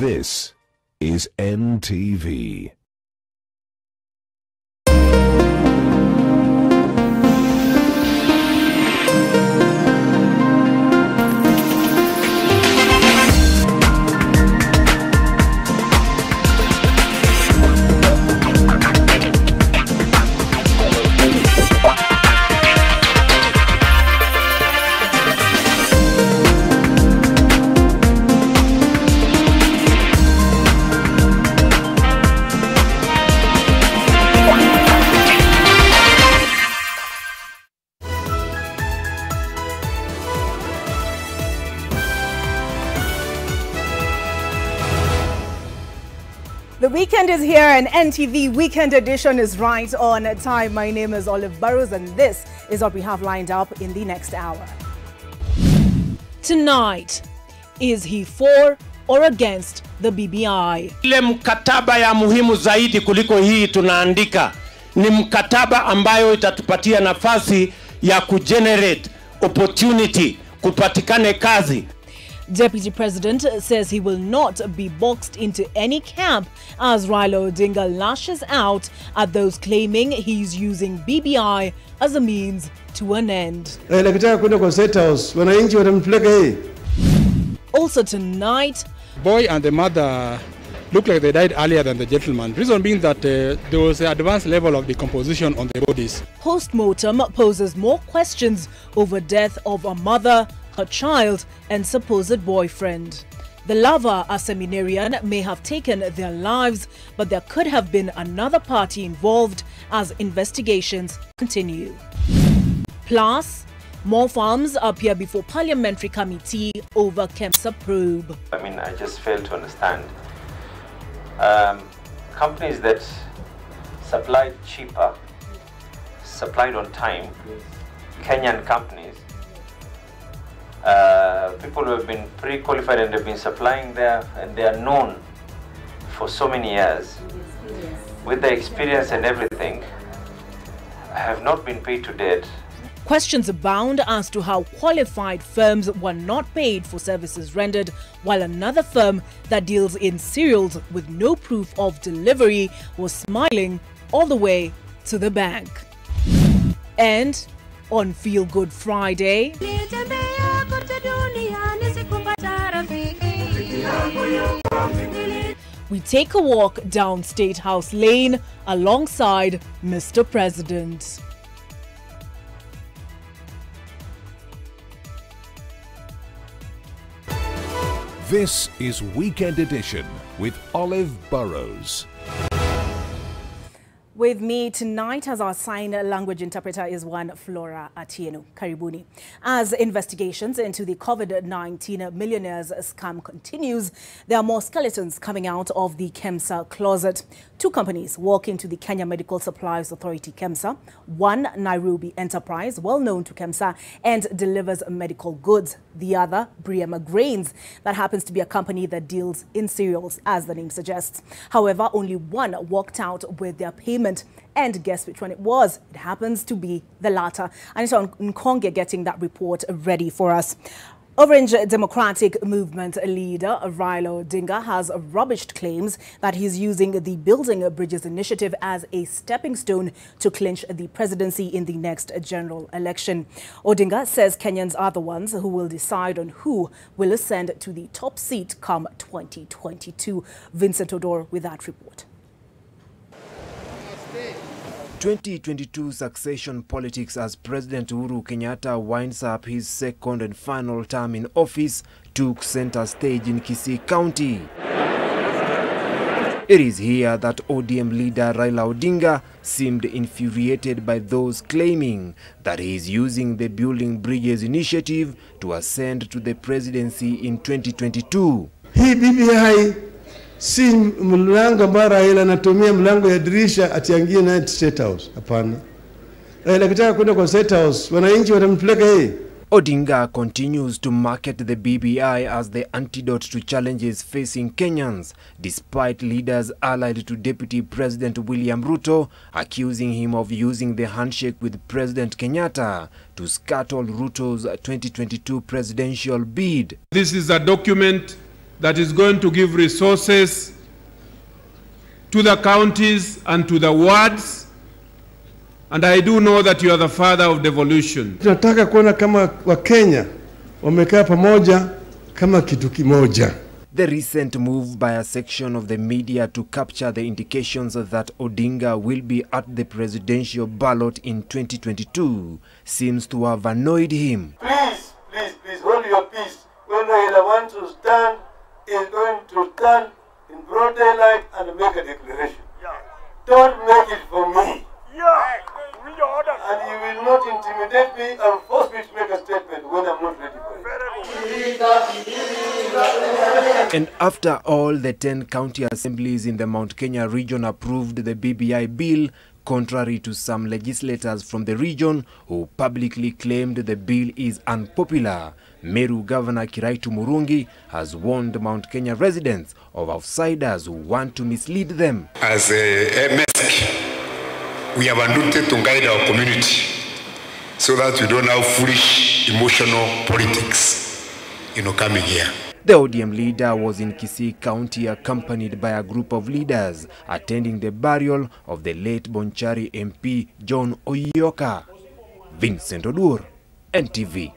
This is NTV. The weekend is here and NTV Weekend Edition is right on time. My name is Burrows and this is what we have lined up in the next hour. Tonight, is he for or against the BBI? Ile mkataba ya muhimu zaidi kuliko hii tunaandika ni mkataba ambayo itatupatia nafasi ya kugenerate opportunity, kupatikane kazi. Deputy President says he will not be boxed into any camp as Raila Odinga lashes out at those claiming he's using BBI as a means to an end. Also tonight, boy and the mother look like they died earlier than the gentleman. Reason being that there was an advanced level of decomposition on their bodies. Post-mortem poses more questions over death of a mother, her child and supposed boyfriend. The lover, a seminarian, may have taken their lives, but there could have been another party involved as investigations continue. Plus, more farms appear before Parliamentary Committee over KEMSA probe. I just fail to understand. Companies that supplied cheaper, supplied on time, Kenyan companies, people who have been pre-qualified and have been supplying there, and they are known for so many years, with the experience and everything, have not been paid to date. Questions abound as to how qualified firms were not paid for services rendered, while another firm that deals in cereals with no proof of delivery was smiling all the way to the bank. And on Feel Good Friday, we take a walk down State House Lane alongside Mr. President. This is Weekend Edition with Burrows. With me tonight as our sign language interpreter is one Flora Atieno. Karibuni. As investigations into the COVID-19 millionaires scam continues, there are more skeletons coming out of the KEMSA closet. Two companies walk into the Kenya Medical Supplies Authority, KEMSA. One, Nairobi Enterprise, well known to KEMSA and delivers medical goods. The other, Briema Grains, that happens to be a company that deals in cereals, as the name suggests. However, only one walked out with their payment. And guess which one it was? It happens to be the latter. And it's on Nkonge getting that report ready for us. Orange Democratic Movement leader Raila Odinga has rubbished claims that he's using the Building Bridges initiative as a stepping stone to clinch the presidency in the next general election. Odinga says Kenyans are the ones who will decide on who will ascend to the top seat come 2022. Vincent Odor with that report. 2022 succession politics as President Uhuru Kenyatta winds up his second and final term in office took center stage in Kisii County. It is here that ODM leader Raila Odinga seemed infuriated by those claiming that he is using the Building Bridges initiative to ascend to the presidency in 2022. Hii BBI si mlango ambao Raila anatumia mlango ya dirisha atiangie na State House. Hapana. Raila kitaka kwenda kwa State House, wananchi watampeleka yeye. Odinga continues to market the BBI as the antidote to challenges facing Kenyans, despite leaders allied to Deputy President William Ruto accusing him of using the handshake with President Kenyatta to scuttle Ruto's 2022 presidential bid. This is a document that is going to give resources to the counties and to the wards. And I do know that you are the father of devolution. Tunataka kuona kama Wakenya wamekaa pamoja kama kitu kimoja. The recent move by a section of the media to capture the indications that Odinga will be at the presidential ballot in 2022 seems to have annoyed him. Please, hold your peace. When Raila wants to stand, he is going to stand in broad daylight and make a declaration. Don't make it for me. And you will not intimidate me and force me to make a statement when I'm not ready for it. And after all, the 10 county assemblies in the Mount Kenya region approved the BBI bill, contrary to some legislators from the region who publicly claimed the bill is unpopular. Meru Governor Kiraitu Murungi has warned Mount Kenya residents of outsiders who want to mislead them. As a MSK, we have undertaken to guide our community so that we don't have foolish, emotional politics, coming here. The ODM leader was in Kisii County accompanied by a group of leaders attending the burial of the late Bonchari MP John Oyoka. Vincent Odur, NTV.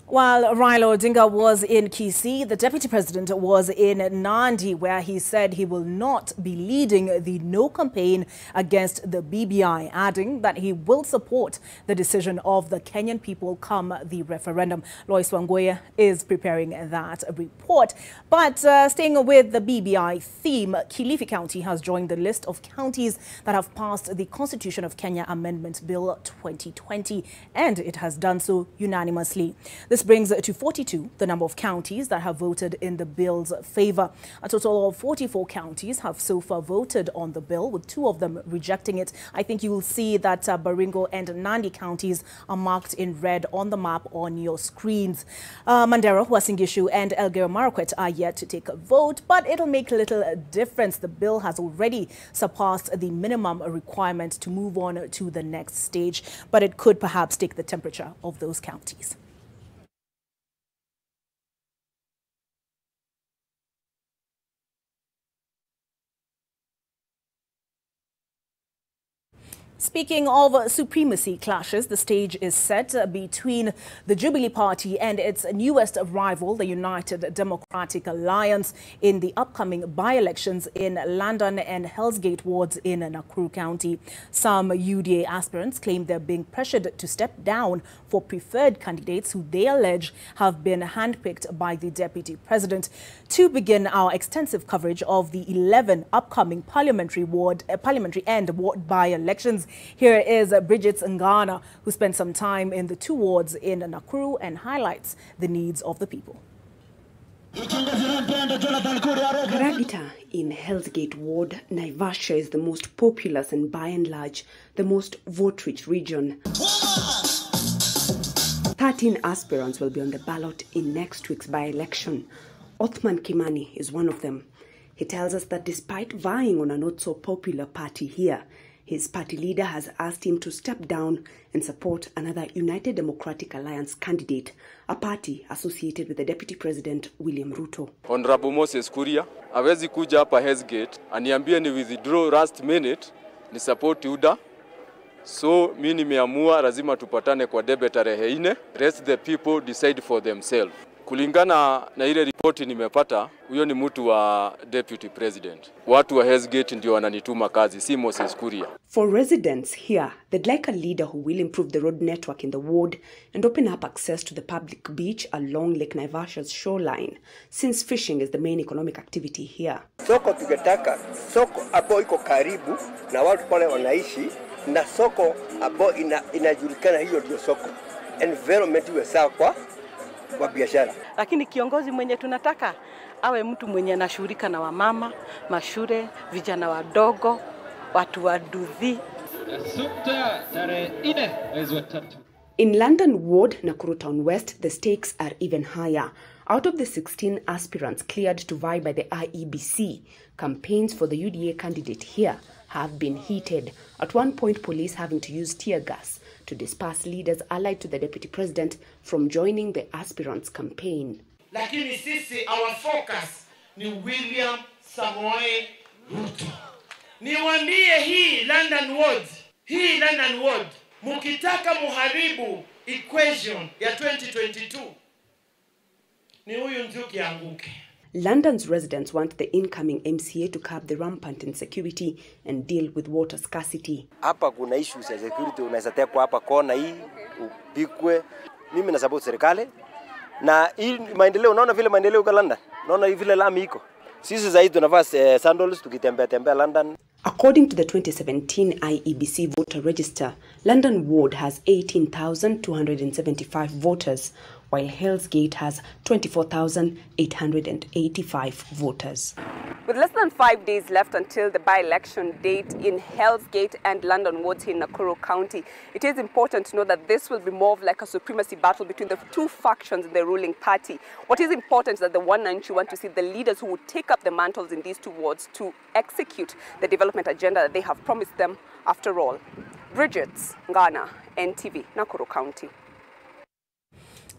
While Raila Odinga was in Kisii, the Deputy President was in Nandi, where he said he will not be leading the no campaign against the BBI, adding that he will support the decision of the Kenyan people come the referendum. Lois Wangoya is preparing that report. But staying with the BBI theme, Kilifi County has joined the list of counties that have passed the Constitution of Kenya Amendment Bill 2020, and it has done so unanimously. This brings to 42 the number of counties that have voted in the bill's favor. A total of 44 counties have so far voted on the bill, with 2 of them rejecting it. I think you will see that Baringo and Nandi counties are marked in red on the map on your screens. Mandera, Uasin Gishu and Elgeyo Marakwet are yet to take a vote, but it'll make little difference. The bill has already surpassed the minimum requirement to move on to the next stage, but it could perhaps take the temperature of those counties. Speaking of supremacy clashes, the stage is set between the Jubilee Party and its newest rival, the United Democratic Alliance, in the upcoming by-elections in London and Hell's Gate wards in Nakuru County. Some UDA aspirants claim they're being pressured to step down for preferred candidates who they allege have been handpicked by the Deputy President. To begin our extensive coverage of the 11 upcoming parliamentary and ward by-elections, here is Bridget Ngana, who spent some time in the 2 wards in Nakuru and highlights the needs of the people. Karagita in Hell's Gate ward, Naivasha is the most populous and by and large the most vote-rich region. 13 aspirants will be on the ballot in next week's by-election. Othman Kimani is one of them. He tells us that despite vying on a not-so-popular party here, his party leader has asked him to step down and support another United Democratic Alliance candidate, a party associated with the Deputy President William Ruto. Honorable Moses Kuria, hawezi kuja hapa Hell's Gate, aniambie ni withdraw last minute, ni support UDA. So mimi nimeamua lazima tupatane kwa debe tarehe 4. Rest the people decide for themselves. Kulingana na ile ripoti nimepata, huyo ni mtu wa Deputy President. Watu wa Hell's Gate ndio wananituma kazi, si Moses Kuria. For residents here, they'd like a leader who will improve the road network in the ward and open up access to the public beach along Lake Naivasha's shoreline, since fishing is the main economic activity here. Soko tungetaka soko ambao iko karibu na watu pale wanaishi, na soko ambao inajulikana, hiyo ndio soko. Environment iwe sawa kwa biashara. Lakini kiongozi mwenye tunataka awe mtu mwenye anashughulika na wamama, mashure, vijana wadogo, watu waduthi. In London ward, Nakuru Town West, the stakes are even higher. Out of the 16 aspirants cleared to vie by the IEBC, campaigns for the UDA candidate here have been heated, at one point police having to use tear gas to disperse leaders allied to the Deputy President from joining the aspirants' campaign. lakini sisi our focus ni William Samoei Ruto. Niwaambie hii London Ward, mukitaka muharibu equation ya 2022, ni huyu Nzuki anguke. London's residents want the incoming MCA to curb the rampant insecurity and deal with water scarcity. Hapa kuna issues ya security, unaweza tekwa hapa kona hii upikwe. Mimi na support serikali na hii maendeleo. Unaona vile maendeleo kwa London, unaona vile lami iko. Sisi zaidi tunavaa sandals tukitembea London. According to the 2017 IEBC voter register, London Ward has 18,275 voters, while Hell's Gate has 24,885 voters. With less than 5 days left until the by-election date in Hell's Gate and London wards in Nakuru County, it is important to know that this will be more of like a supremacy battle between the two factions in the ruling party. What is important is that the Wananchi want to see the leaders who would take up the mantles in these two wards to execute the development agenda that they have promised them after all. Bridget Ngana, NTV, Nakuru County.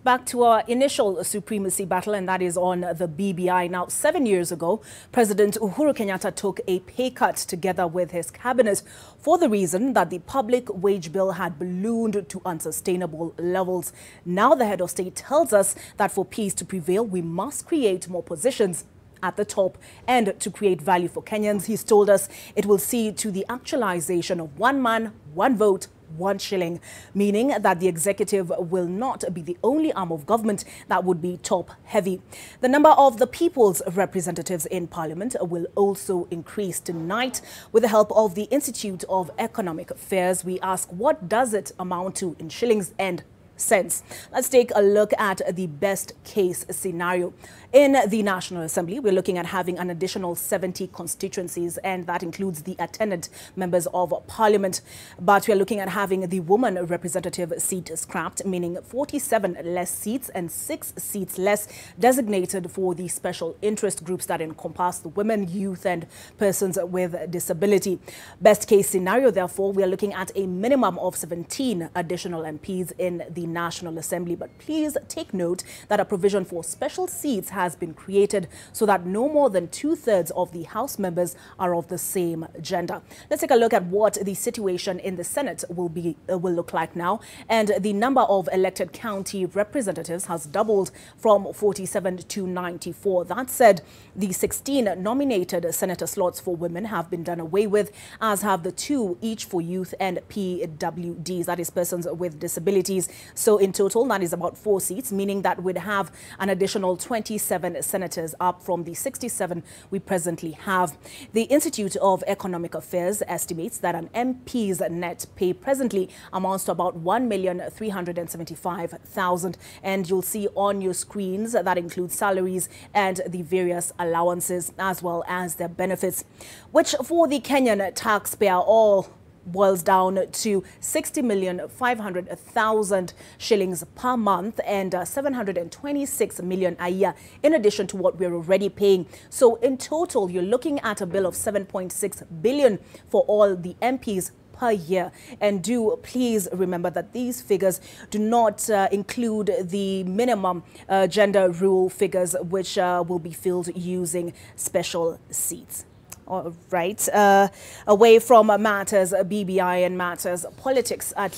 Back to our initial supremacy battle, and that is on the BBI. Now, 7 years ago, President Uhuru Kenyatta took a pay cut together with his cabinet for the reason that the public wage bill had ballooned to unsustainable levels. Now the head of state tells us that for peace to prevail, we must create more positions at the top and to create value for Kenyans. He's told us it will see to the actualization of one man, one vote, 1 shilling, meaning that the executive will not be the only arm of government that would be top heavy. The number of the people's representatives in parliament will also increase. Tonight, with the help of the Institute of Economic Affairs, we ask, what does it amount to in shillings and cents? Let's take a look at the best case scenario. In the National Assembly, we're looking at having an additional 70 constituencies, and that includes the attendant members of Parliament. But we're looking at having the woman representative seat scrapped, meaning 47 less seats and 6 seats less designated for the special interest groups that encompass the women, youth and persons with disability. Best case scenario, therefore, we are looking at a minimum of 17 additional MPs in the National Assembly. But please take note that a provision for special seats has been created so that no more than 2/3 of the House members are of the same gender. Let's take a look at what the situation in the Senate will look like now. And the number of elected county representatives has doubled from 47 to 94. That said, the 16 nominated senator slots for women have been done away with, as have the 2 each for youth and PWDs, that is persons with disabilities. So in total, that is about 4 seats, meaning that we'd have an additional 27 senators, up from the 67 we presently have. The Institute of Economic Affairs estimates that an MP's net pay presently amounts to about 1,375,000, and you'll see on your screens that includes salaries and the various allowances as well as their benefits, which for the Kenyan taxpayer all boils down to 60,500,000 shillings per month and 726 million a year, in addition to what we're already paying. So in total, you're looking at a bill of 7.6 billion for all the MPs per year. And do please remember that these figures do not include the minimum gender rule figures, which will be filled using special seats. All right, away from matters BBI and matters politics, a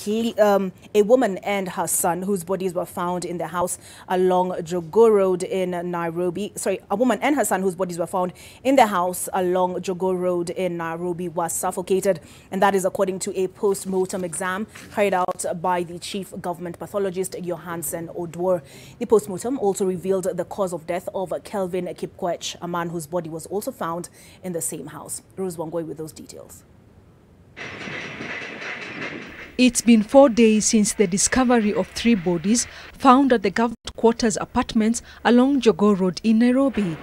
woman and her son whose bodies were found in the house along Jogoo Road in Nairobi. A woman and her son whose bodies were found in the house along Jogoo Road in Nairobi were suffocated, and that is according to a post-mortem exam carried out by the chief government pathologist Johansen Odwor. The post-mortem also revealed the cause of death of Kelvin Kipkwech, a man whose body was also found in the same house. Rose Wangoi with those details. It's been 4 days since the discovery of 3 bodies found at the government quarters apartments along Jogoo Road in Nairobi.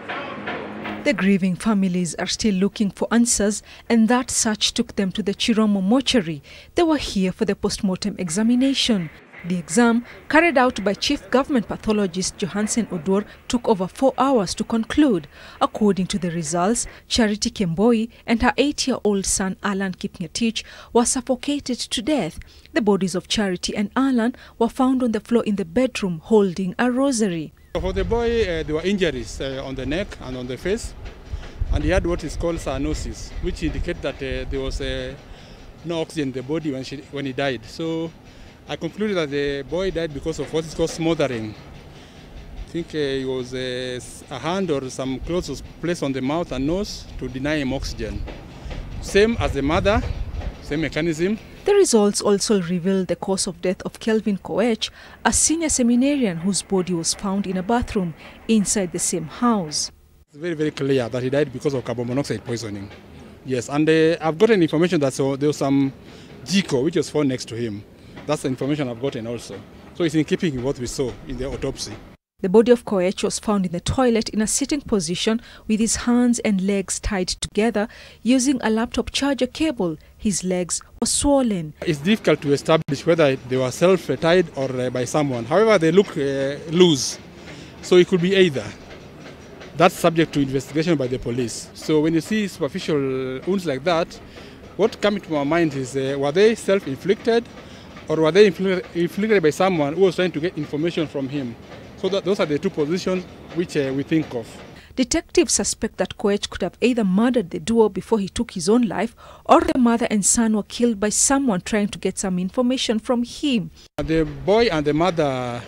The grieving families are still looking for answers, and that search took them to the Chiromo mortuary. They were here for the post-mortem examination. The exam, carried out by Chief Government Pathologist Johansen Odwor, took over 4 hours to conclude. According to the results, Charity Kemboi and her 8-year-old son Alan Kipngetich were suffocated to death. The bodies of Charity and Alan were found on the floor in the bedroom holding a rosary. For the boy, there were injuries on the neck and on the face, and he had what is called cyanosis, which indicates that there was no oxygen in the body when he died. So I concluded that the boy died because of what is called smothering. I think it was a hand or some clothes was placed on the mouth and nose to deny him oxygen. Same as the mother, same mechanism. The results also revealed the cause of death of Kelvin Koech, a senior seminarian whose body was found in a bathroom inside the same house. It's very, very clear that he died because of carbon monoxide poisoning. Yes, and I've gotten information that there was some GCO which was found next to him. That's the information I've gotten also. So it's in keeping with what we saw in the autopsy. The body of Koech was found in the toilet in a sitting position with his hands and legs tied together using a laptop charger cable. His legs were swollen. It's difficult to establish whether they were self-tied or by someone. However, they look loose, so it could be either. That's subject to investigation by the police. So when you see superficial wounds like that, what comes to my mind is were they self-inflicted or were they inflicted by someone who was trying to get information from him? So those are the two positions which we think of. Detectives suspect that Koech could have either murdered the duo before he took his own life, or the mother and son were killed by someone trying to get some information from him. The boy and the mother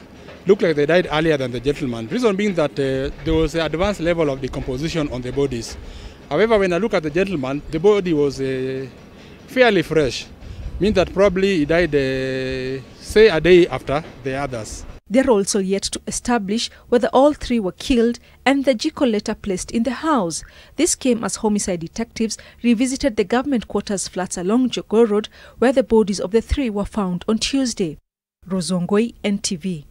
look like they died earlier than the gentleman. Reason being that there was an advanced level of decomposition on the bodies. However, when I look at the gentleman, the body was fairly fresh. Means that probably he died, say, a day after the others. They are also yet to establish whether all three were killed and the GCO letter placed in the house. This came as homicide detectives revisited the government quarters flats along Jogoo Road, where the bodies of the three were found on Tuesday. Rozongoi, NTV.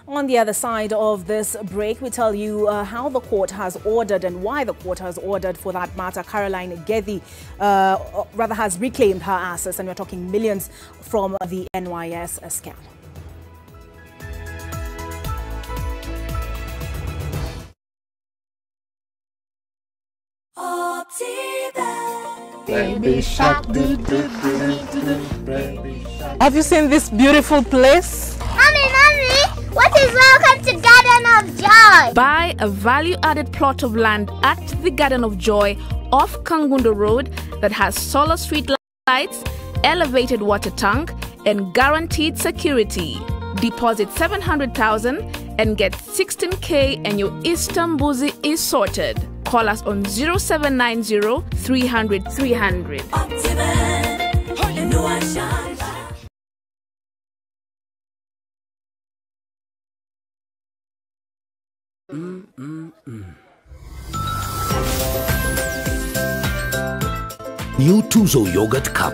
On the other side of this break, we tell you how the court has ordered and why the court has ordered, for that matter, Caroline Gethy has reclaimed her assets, and we're talking millions from the NYS scam. Baby shark, have you seen this beautiful place? Mommy, what is welcome to Garden of Joy? Buy a value-added plot of land at the Garden of Joy off Kangundo Road that has solar street lights, elevated water tank, and guaranteed security. Deposit 700,000 and get 16K, and your Istanbuzi is sorted. Call us on 0790 300 300. New Tuzo Yogurt Cup.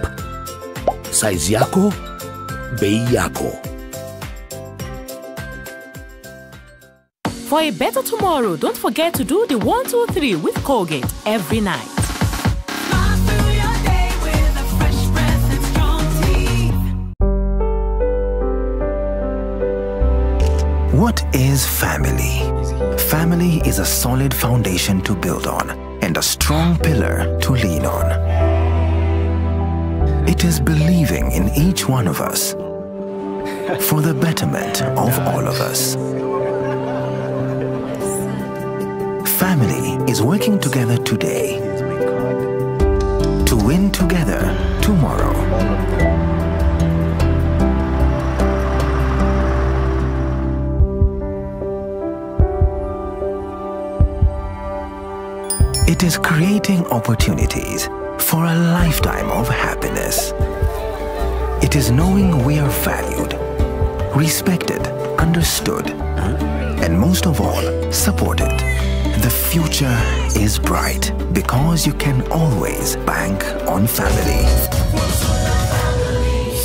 Size yako, bei yako. For a better tomorrow, don't forget to do the 1, 2, 3 with Colgate every night. What is family? Family is a solid foundation to build on and a strong pillar to lean on. It is believing in each one of us for the betterment of all of us. Family is working together today to win together tomorrow. It is creating opportunities for a lifetime of happiness. It is knowing we are valued, respected, understood, and most of all, supported. The future is bright because you can always bank on family.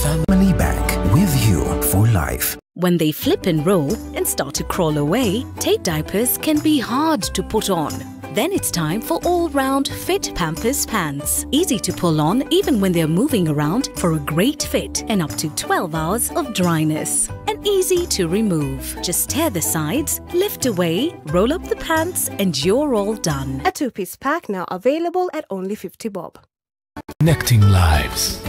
Family Bank, with you for life. When they flip and roll and start to crawl away, Tate diapers can be hard to put on. Then it's time for all-round fit Pampers pants. Easy to pull on even when they're moving around for a great fit and up to 12 hours of dryness. And easy to remove. Just tear the sides, lift away, roll up the pants, and you're all done. A 2-piece pack now available at only 50 bob. Connecting lives.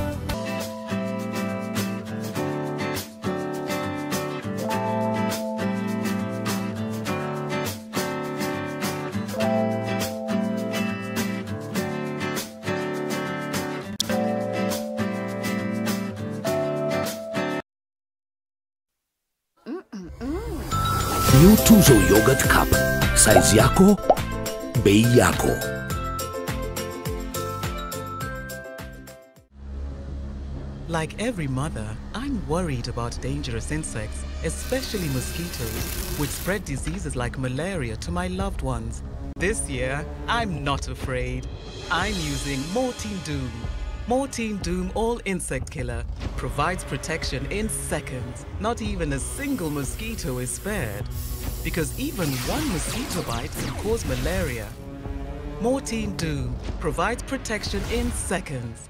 New Tuzo Yogurt Cup. Size yako, bei yako. Like every mother, I'm worried about dangerous insects, especially mosquitoes, which spread diseases like malaria to my loved ones. This year, I'm not afraid. I'm using Mortein Doom. Mortein Doom All Insect Killer provides protection in seconds. Not even a single mosquito is spared, because even one mosquito bite can cause malaria. Mortein Doom provides protection in seconds.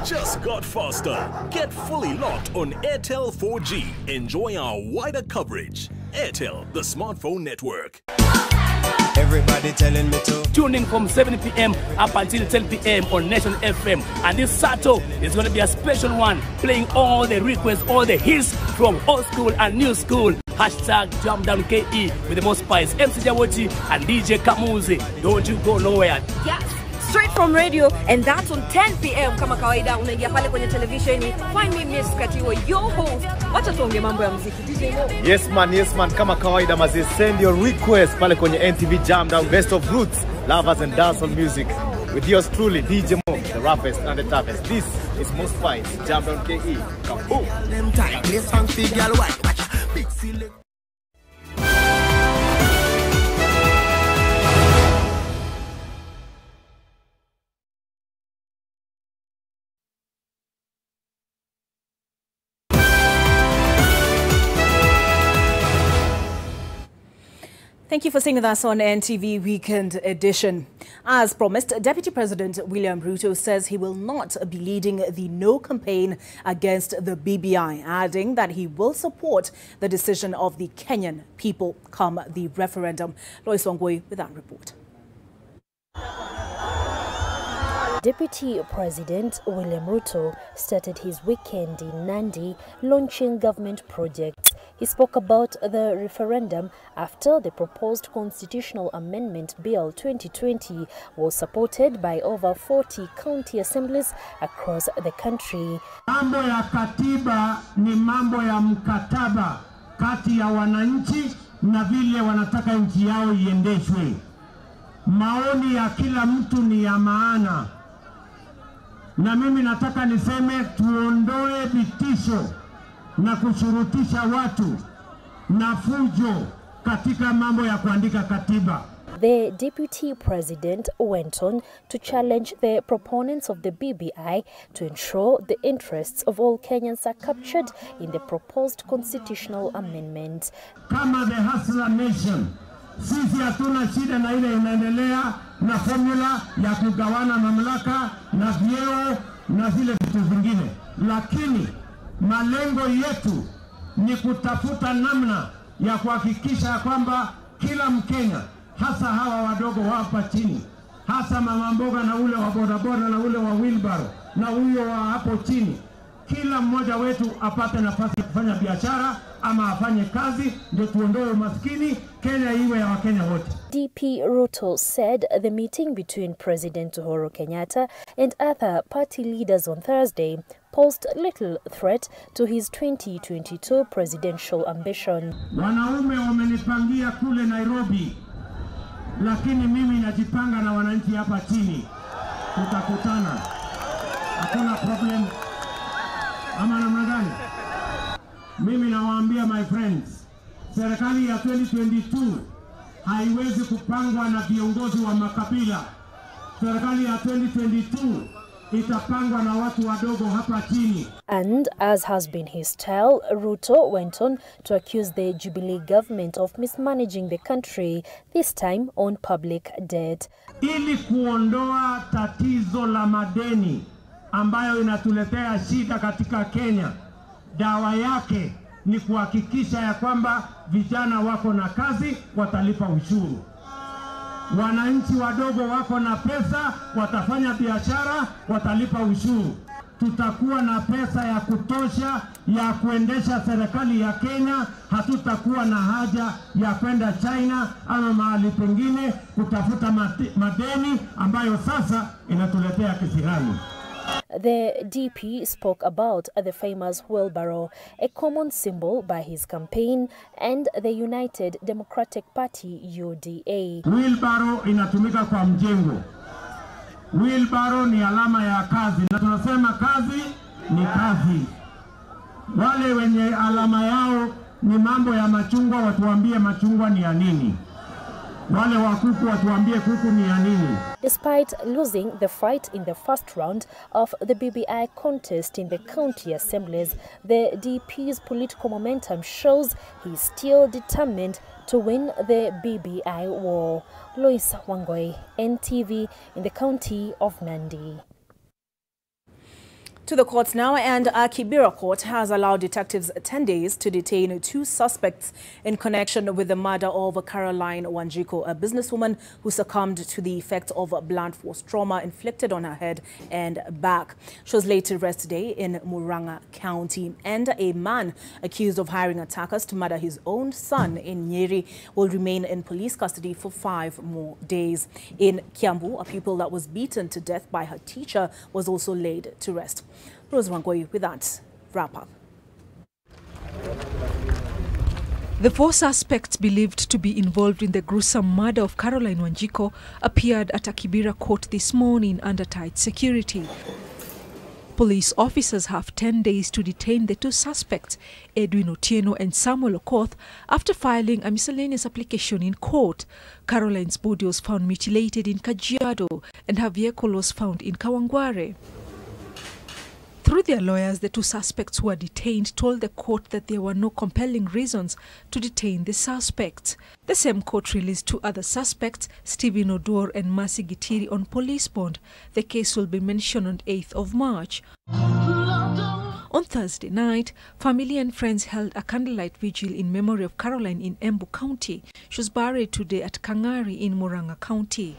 Just got faster. Get fully locked on Airtel 4G. Enjoy our wider coverage. Airtel, the smartphone network. Everybody telling me to tune in from 7 p.m. up until 10 p.m. on Nation FM. And this Saturday is going to be a special one, playing all the requests, all the hits from old school and new school. Hashtag JamDownKE with the most spice. MC Jawochi and DJ Kamuzi. Don't you go nowhere. Yes. Straight from radio, and that's on 10 p.m. Kama kawaida unaingia pale kwenye televisheni. Find me Miss Katiwa, your host. Wacha tuongee mambo ya muziki. DJ Mo. Yes man, kama kawaida mazi, send your request pale kwenye NTV Jam Down, best of roots, lovers and dancehall music. With yours truly, DJ Mo, the roughest and the toughest. This is Most Spice, Jam Down KE. Kaboom! Thank you for staying with us on NTV Weekend Edition. As promised, Deputy President William Ruto says he will not be leading the no campaign against the BBI, adding that he will support the decision of the Kenyan people come the referendum. Lois Wangoi with that report. Deputy President William Ruto started his weekend in Nandi launching government projects. He spoke about the referendum after the proposed Constitutional Amendment Bill 2020 was supported by over 40 county assemblies across the country. Mambo ya katiba ni mambo ya mkataba kati ya wananchi na vile wanataka nchi yao iendeshwe. Maoni ya kila mtu ni ya maana. Na mimi nataka niseme tuondoe vitisho na kushurutisha watu na fujo katika mambo ya kuandika katiba. The deputy president went on to challenge the proponents of the BBI to ensure the interests of all Kenyans are captured in the proposed constitutional amendment. Kama the Hustler Nation, sisi hatuna shida na ile inaendelea na formula ya kugawana mamlaka na vyeo na zile vitu vingine. Lakini malengo yetu ni kutafuta namna ya kuhakikisha kwamba kila Mkenya, hasa hawa wadogo hapa chini, hasa mama mboga na ule wa bodaboda na ule wa wheelbarrow na huyo wa hapo chini, kila mmoja wetu apate nafasi ya kufanya biashara ama afanye kazi, ndio tuondoe umaskini, Kenya iwe ya Wakenya wote. DP Ruto said the meeting between President Uhuru Kenyatta and other party leaders on Thursday posed little threat to his 2022 presidential ambition. Wanaume wamenipangia kule Nairobi, lakini mimi najipanga na wananchi hapa chini. Tutakutana. Hakuna problem. Ama namna gani? Mimi nawaambia my friends, serikali ya 2022 haiwezi kupangwa na viongozi wa makabila. Serikali ya 2022 itapangwa na watu wadogo hapa chini. And as has been his style, Ruto went on to accuse the Jubilee government of mismanaging the country, this time on public debt. Ili kuondoa tatizo la madeni ambayo inatuletea shida katika Kenya, dawa yake ni kuhakikisha ya kwamba vijana wako na kazi, watalipa ushuru. Wananchi wadogo wako na pesa, watafanya biashara, watalipa ushuru. tutakuwa na pesa ya kutosha ya kuendesha serikali ya Kenya. Hatutakuwa na haja ya kwenda China ama mahali pengine kutafuta madeni ambayo sasa inatuletea kisirani. The DP spoke about the famous wheelbarrow, a common symbol by his campaign and the United Democratic Party UDA. Wheelbarrow inatumika kwa mjengo. Wheelbarrow ni alama ya kazi, na tunasema kazi ni kazi. Wale wenye alama yao ni mambo ya machungwa, watuambie machungwa ni ya nini. Wale wa kuku watuambie kuku ni ya nini. Despite losing the fight in the first round of the BBI contest in the county assemblies, the DP's political momentum shows he's still determined to win the BBI war. Lois Wangoi, NTV, in the county of Nandi. To the courts now, and Kibera Court has allowed detectives 10 days to detain 2 suspects in connection with the murder of Caroline Wanjiku, a businesswoman who succumbed to the effects of blunt force trauma inflicted on her head and back. She was laid to rest today in Murang'a County. And a man accused of hiring attackers to murder his own son in Nyeri will remain in police custody for 5 more days. In Kiambu, a pupil that was beaten to death by her teacher was also laid to rest. Rose Wangoi with that wrap-up. The 4 suspects believed to be involved in the gruesome murder of Caroline Wanjiku appeared at a Kibera court this morning under tight security. Police officers have 10 days to detain the 2 suspects, Edwin Otieno and Samuel Okoth, after filing a miscellaneous application in court. Caroline's body was found mutilated in Kajiado and her vehicle was found in Kawangware. Through their lawyers, the 2 suspects who were detained told the court that there were no compelling reasons to detain the suspects. The same court released 2 other suspects, Stephen Odor and Mercy Gitiri, on police bond. The case will be mentioned on 8th of March. On Thursday night, family and friends held a candlelight vigil in memory of Caroline in Embu County. She was buried today at Kangari in Murang'a County.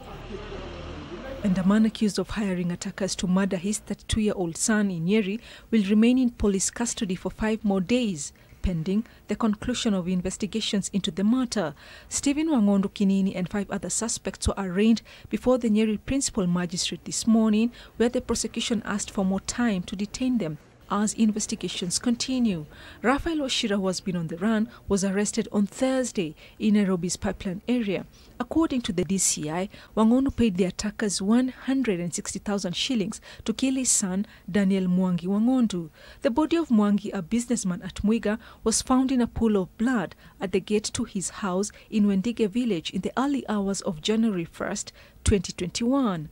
And a man accused of hiring attackers to murder his 32-year-old son in Nyeri will remain in police custody for 5 more days, pending the conclusion of investigations into the matter. Stephen Wangondu Kinini and 5 other suspects were arraigned before the Nyeri principal magistrate this morning, where the prosecution asked for more time to detain them as investigations continue. Raphael Oshira, who has been on the run, was arrested on Thursday in Nairobi's Pipeline area. According to the DCI, Wangondu paid the attackers 160,000 shillings to kill his son, Daniel Mwangi Wangondu. The body of Mwangi, a businessman at Mwiga, was found in a pool of blood at the gate to his house in Wendige village in the early hours of January 1st, 2021.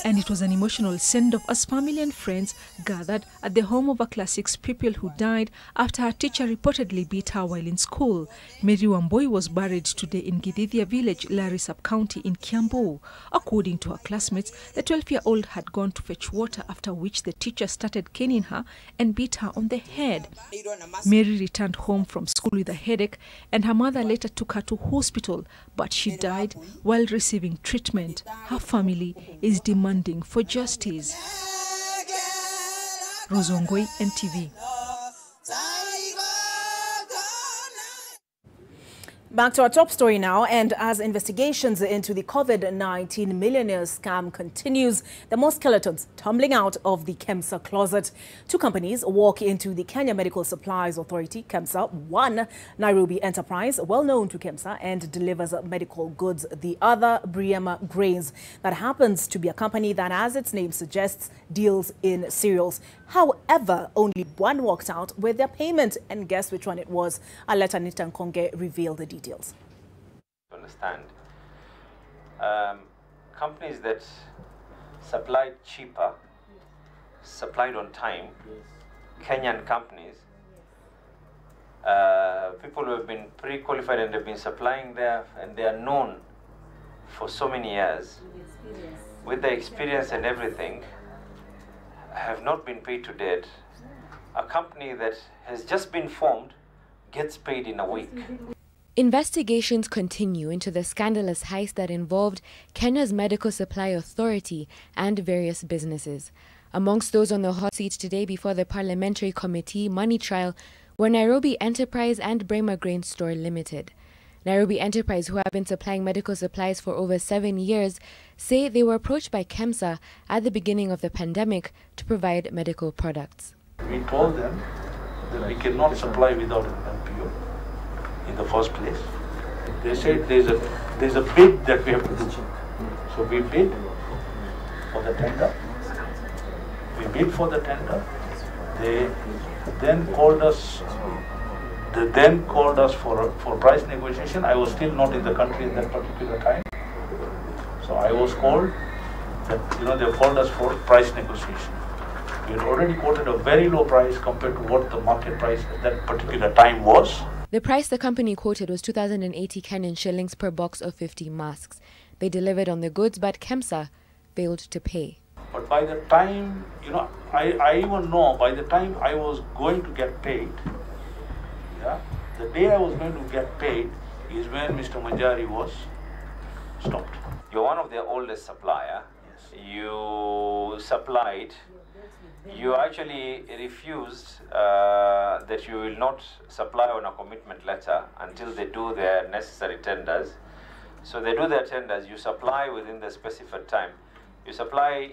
And it was an emotional send-off as family and friends gathered at the home of a Class 6 pupil who died after her teacher reportedly beat her while in school. Mary Wamboi was buried today in Githithia village, Lari sub-county in Kiambu. According to her classmates, the 12-year-old had gone to fetch water, after which the teacher started caning her and beat her on the head. Mary returned home from school with a headache, and her mother later took her to hospital, but she died while receiving treatment. Her family is demanding for justice. Rozongoi, NTV. Back to our top story now, and as investigations into the COVID-19 millionaire scam continues, there are more skeletons tumbling out of the KEMSA closet. 2 companies walk into the Kenya Medical Supplies Authority, KEMSA, one Nairobi enterprise, well known to KEMSA and delivers medical goods. The other, Briema Grains, that happens to be a company that, as its name suggests, deals in cereals. However, only one walked out with their payment, and guess which one it was? I'll let Anita Nkonge reveal the details. To understand, companies that supplied cheaper, supplied on time, Kenyan companies, people who have been pre-qualified and have been supplying there, and they are known for so many years, with the experience and everything, have not been paid to date. A company that has just been formed gets paid in a week. Investigations continue into the scandalous heist that involved Kenya's Medical Supply Authority and various businesses. Amongst those on the hot seat today before the Parliamentary Committee money trial were Nairobi Enterprise and Brema Grain Store Limited. Nairobi Enterprise, who have been supplying medical supplies for over 7 years, say they were approached by KEMSA at the beginning of the pandemic to provide medical products. We told them that we cannot supply without an MPO in the first place. They said there's a bid that we have to do. So we bid for the tender. We bid for the tender. They then called us. They then called us for price negotiation. I was still not in the country at that particular time. So I was called. They called us for price negotiation. We had already quoted a very low price compared to what the market price at that particular time was. The price the company quoted was 2,080 Kenyan shillings per box of 50 masks. They delivered on the goods, but KEMSA failed to pay. But by the time, I even know, by the time I was going to get paid, the day I was going to get paid is when Mr. Manjari was stopped. You're one of their oldest supplier. Yes. You supplied. You actually refused that you will not supply on a commitment letter until they do their necessary tenders. So they do their tenders, you supply within the specified time. You supply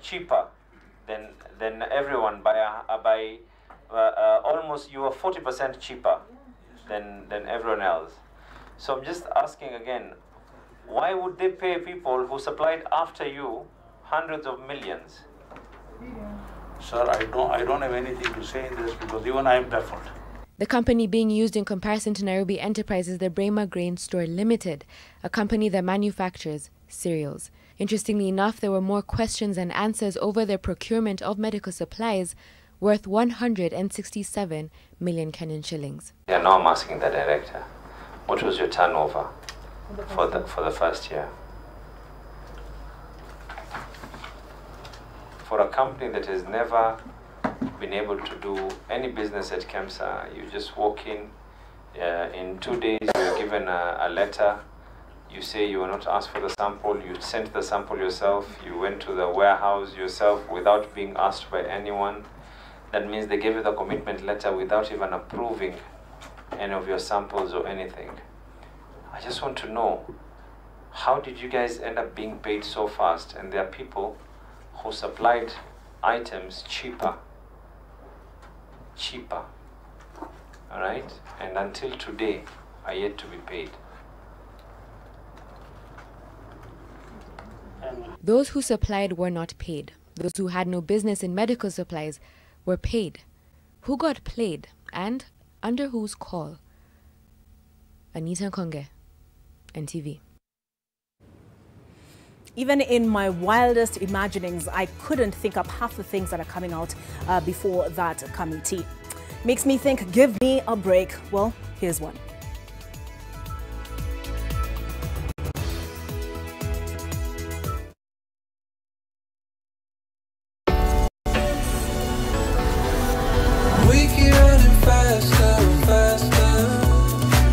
cheaper than everyone by almost, you are 40% cheaper than everyone else. So I'm just asking again, why would they pay people who supplied after you hundreds of millions? Sir, I don't have anything to say in this because even I am baffled. The company being used in comparison to Nairobi Enterprise is the Brema Grain Store Limited, a company that manufactures cereals. Interestingly enough, there were more questions and answers over their procurement of medical supplies worth 167 million Kenyan shillings. Yeah, now I'm asking the director, what was your turnover for the first year? For a company that has never been able to do any business at KEMSA, you just walk in 2 days, you're given a letter, you say you were not asked for the sample, you sent the sample yourself, you went to the warehouse yourself without being asked by anyone. That means they gave you the commitment letter without even approving any of your samples or anything. I just want to know, how did you guys end up being paid so fast? And there are people who supplied items cheaper, all right, and until today are yet to be paid. Those who supplied were not paid. Those who had no business in medical supplies were paid. Who got played and under whose call? Anita Konge, NTV. Even in my wildest imaginings, I couldn't think up half the things that are coming out before that committee. Makes me think, give me a break. Well, here's one. We keep running faster and faster.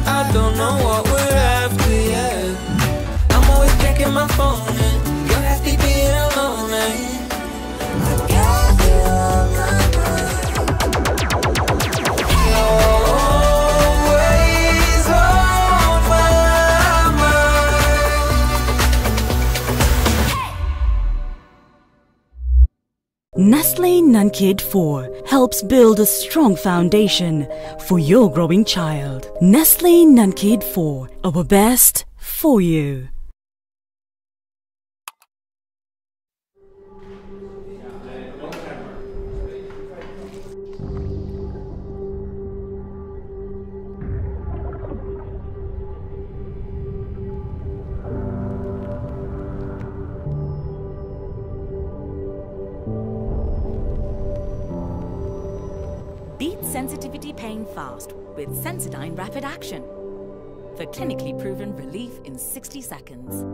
I don't know what we're after yet. I'm always checking my phone and you're happy being alone, man. I got you on my Nestle Nunkid 4 helps build a strong foundation for your growing child. Nestle Nunkid 4, our best for you. Beat sensitivity pain fast with Sensodyne Rapid Action for clinically proven relief in 60 seconds.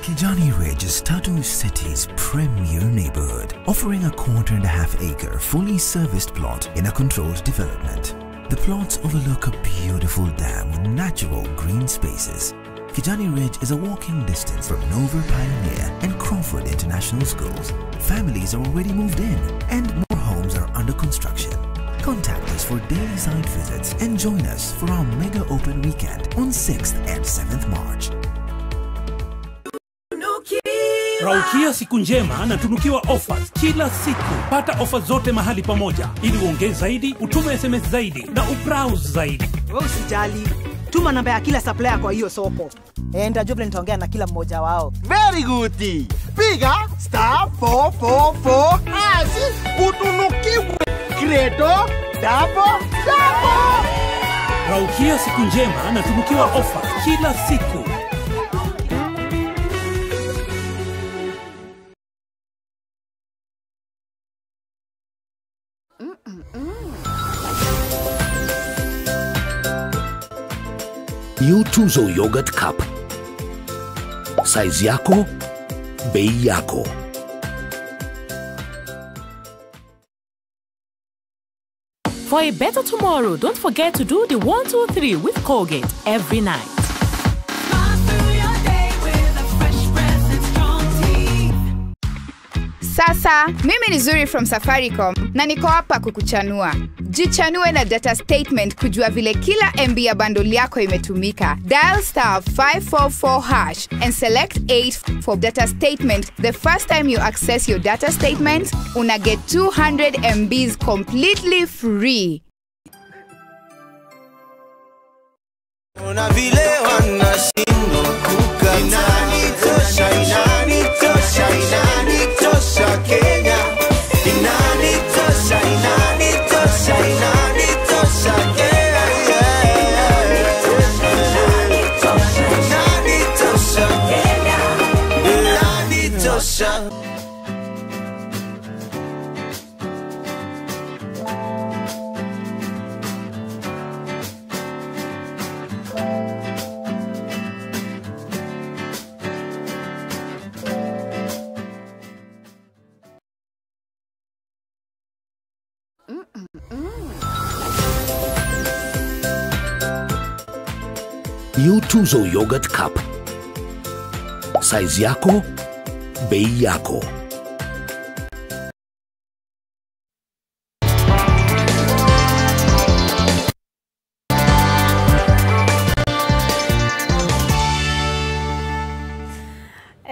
Kijani Ridge is Tatu City's premier neighborhood, offering a 1.25 acre fully serviced plot in a controlled development. The plots overlook a beautiful dam with natural green spaces. Kijani Ridge is a walking distance from Nover Pioneer and Crawford International Schools. Families are already moved in and more homes are under construction. Contact us for daily site visits and join us for our mega open weekend on 6th and 7th March. Raukia siku njema na tunukiwa offers kila siku. Pata offers zote mahali pamoja ili uongeze zaidi, utume SMS zaidi na ubrowse zaidi. Wewe usijali. Tuma namba ya kila supplier kwa hiyo soko. Ndio vile nitaongea na kila mmoja wao. Very good. Piga *444 hash utunukiwe Credo double. Raukia siku njema na tunukiwa offers kila siku. New Tuzo Yogurt Cup. Size yako, bei yako. For a better tomorrow, don't forget to do the 1, 2, 3 with Colgate every night. Sasa, mimi ni Zuri from Safaricom na niko hapa kukuchanua. Jichanue na data statement kujua vile kila MB ya bundle yako imetumika. Dial *544 hash and select 8 for data statement. The first time you access your data statement, una get 200 MBs completely free. Una vile wanashindwa kukata. Inanitosha, inanitosha, inanitosha Kenya. Inanitosha, inanitosha, inanitosha Kenya. Inanitosha Kenya. Inanitosha. New Tuzo Yogurt Cup. Size yako, bei yako.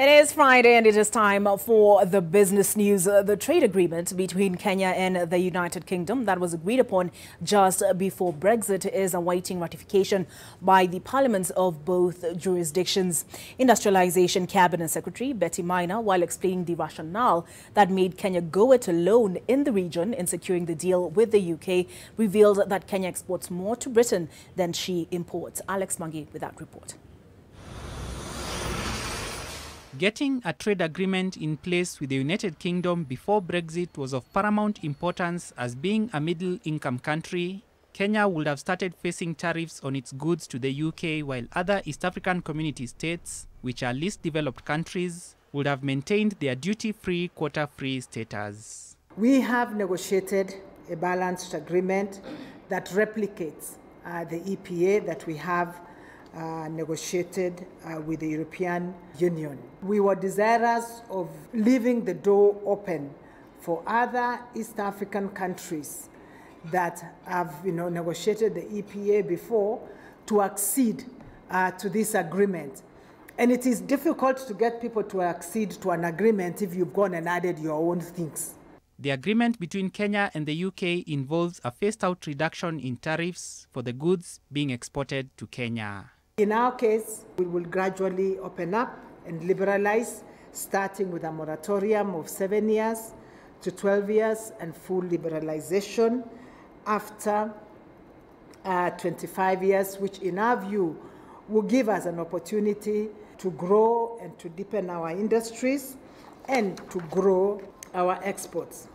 It is Friday and it is time for the business news. The trade agreement between Kenya and the United Kingdom that was agreed upon just before Brexit is awaiting ratification by the parliaments of both jurisdictions. Industrialization Cabinet Secretary Betty Maina, while explaining the rationale that made Kenya go it alone in the region in securing the deal with the UK, revealed that Kenya exports more to Britain than she imports. Alex Mangi with that report. Getting a trade agreement in place with the United Kingdom before Brexit was of paramount importance, as being a middle-income country, Kenya would have started facing tariffs on its goods to the UK, while other East African Community states, which are least developed countries, would have maintained their duty-free, quota-free status. We have negotiated a balanced agreement that replicates the EPA that we have negotiated with the European Union. We were desirous of leaving the door open for other East African countries that have negotiated the EPA before to accede to this agreement. And it is difficult to get people to accede to an agreement if you've gone and added your own things. The agreement between Kenya and the UK involves a phased-out reduction in tariffs for the goods being exported to Kenya. In our case, we will gradually open up and liberalize, starting with a moratorium of 7 years to 12 years and full liberalization after 25 years, which in our view will give us an opportunity to grow and to deepen our industries and to grow our exports.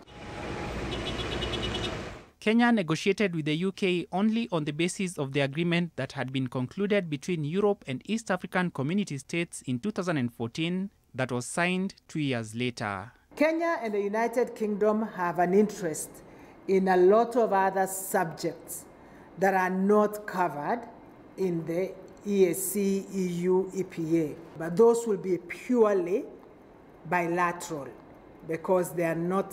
Kenya negotiated with the UK only on the basis of the agreement that had been concluded between Europe and East African Community states in 2014 that was signed 2 years later. Kenya and the United Kingdom have an interest in a lot of other subjects that are not covered in the EAC, EU, EPA. But those will be purely bilateral because there are no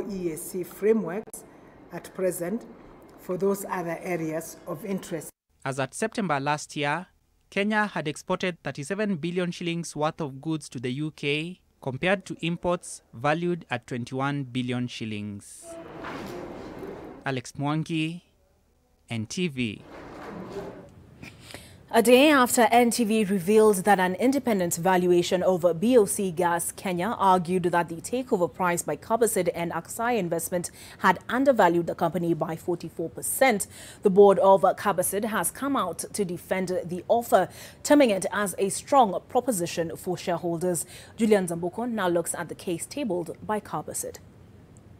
EAC frameworks at present for those other areas of interest. As at September last year, Kenya had exported 37 billion shillings worth of goods to the UK compared to imports valued at 21 billion shillings. Alex Mwangi, NTV. A day after NTV revealed that an independent valuation of BOC Gas Kenya argued that the takeover price by Kabasid and Aksai Investment had undervalued the company by 44%, the board of Kabasid has come out to defend the offer, terming it as a strong proposition for shareholders. Julian Zambuko now looks at the case tabled by Kabasid.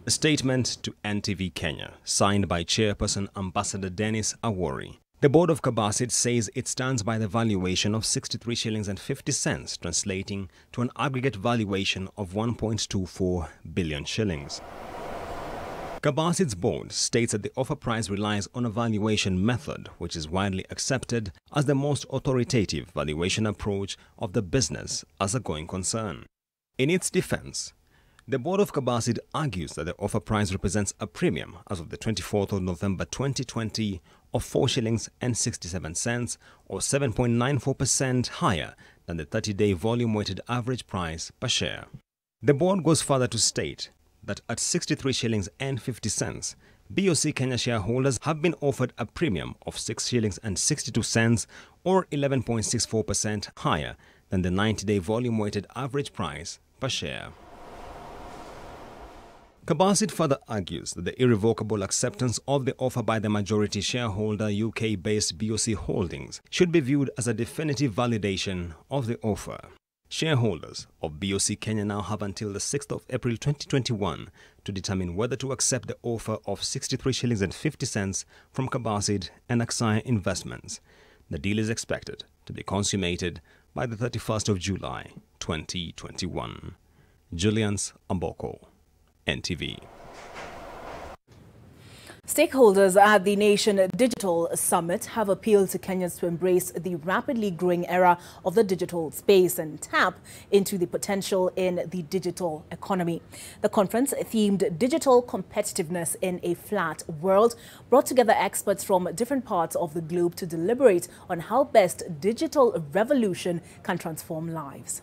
A statement to NTV Kenya, signed by Chairperson Ambassador Dennis Awori. The board of Kabasid says it stands by the valuation of 63 shillings and 50 cents, translating to an aggregate valuation of 1.24 billion shillings. Kabasid's board states that the offer price relies on a valuation method which is widely accepted as the most authoritative valuation approach of the business as a going concern. In its defense, the board of Kabasid argues that the offer price represents a premium as of the 24th of November 2020 of 4 shillings and 67 cents or 7.94% higher than the 30-day volume-weighted average price per share. The board goes further to state that at 63 shillings and 50 cents, BOC Kenya shareholders have been offered a premium of 6 shillings and 62 cents or 11.64% higher than the 90-day volume-weighted average price per share. Kabasid further argues that the irrevocable acceptance of the offer by the majority shareholder UK-based BOC Holdings should be viewed as a definitive validation of the offer. Shareholders of BOC Kenya now have until the 6th of April 2021 to determine whether to accept the offer of 63 shillings and 50 cents from Kabasid and Aksai Investments. The deal is expected to be consummated by the 31st of July 2021. Julians Amboko, NTV. Stakeholders at the Nation Digital Summit have appealed to Kenyans to embrace the rapidly growing era of the digital space and tap into the potential in the digital economy. The conference, themed Digital Competitiveness in a Flat World, brought together experts from different parts of the globe to deliberate on how best digital revolution can transform lives.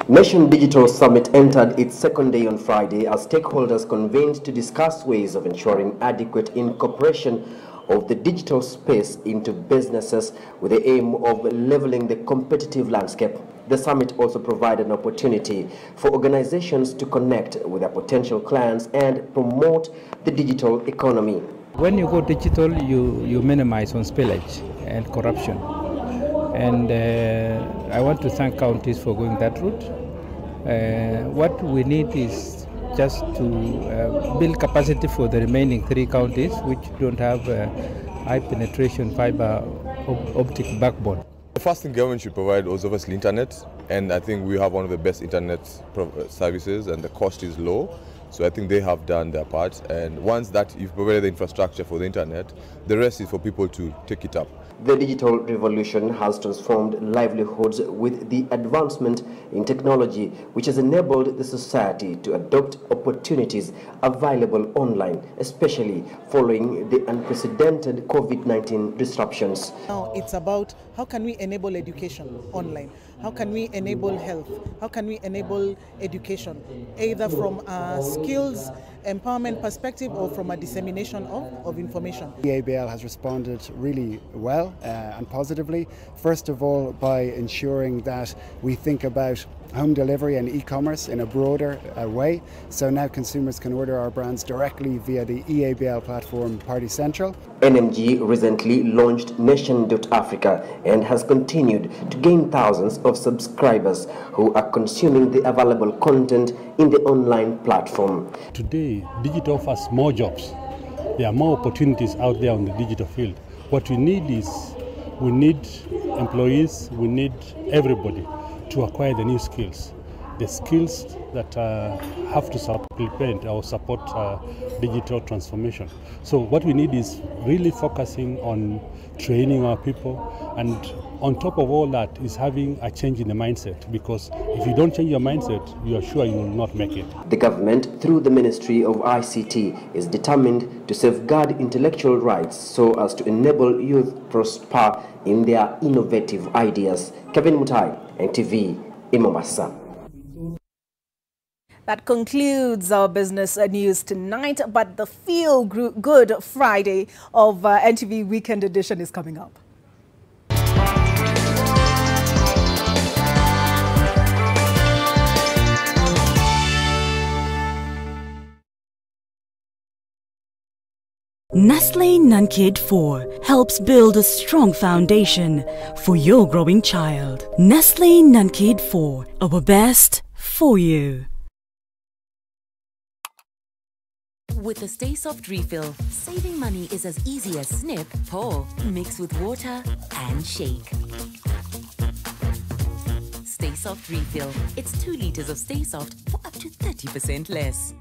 Nation Digital Summit entered its second day on Friday as stakeholders convened to discuss ways of ensuring adequate incorporation of the digital space into businesses with the aim of leveling the competitive landscape. The summit also provided an opportunity for organizations to connect with their potential clients and promote the digital economy. When you go digital, you minimize on spillage and corruption. And I want to thank counties for going that route. What we need is just to build capacity for the remaining 3 counties which don't have high penetration fiber optic backbone. The first thing government should provide was obviously internet, and I think we have one of the best internet services and the cost is low. So I think they have done their part, and once that you've provided the infrastructure for the internet, the rest is for people to take it up. The digital revolution has transformed livelihoods with the advancement in technology, which has enabled the society to adopt opportunities available online, especially following the unprecedented COVID-19 disruptions. Now it's about how can we enable education online? How can we enable health? How can we enable education, either from a skills empowerment perspective or from a dissemination of information? EABL has responded really well and positively. First of all, by ensuring that we think about home delivery and e-commerce in a broader way. So now consumers can order our brands directly via the EABL platform Party Central. NMG recently launched Nation.Africa and has continued to gain thousands of subscribers who are consuming the available content in the online platform. Today, digital offers more jobs. There are more opportunities out there on the digital field. What we need is, we need employees, we need everybody to acquire the new skills. the skills that have to supplement or support digital transformation. So what we need is really focusing on training our people, and on top of all that is having a change in the mindset, because if you don't change your mindset, you are sure you will not make it. The government, through the Ministry of ICT, is determined to safeguard intellectual rights so as to enable youth prosper in their innovative ideas. Kevin Mutai, NTV, in Mombasa. That concludes our business news tonight, but the Feel Good Friday of NTV Weekend Edition is coming up. Nestle NunKid 4 helps build a strong foundation for your growing child. Nestle NunKid 4, our best for you. With the Stay Soft refill, saving money is as easy as snip, pour, mix with water, and shake. Stay Soft refill. It's 2 liters of Stay Soft for up to 30% less.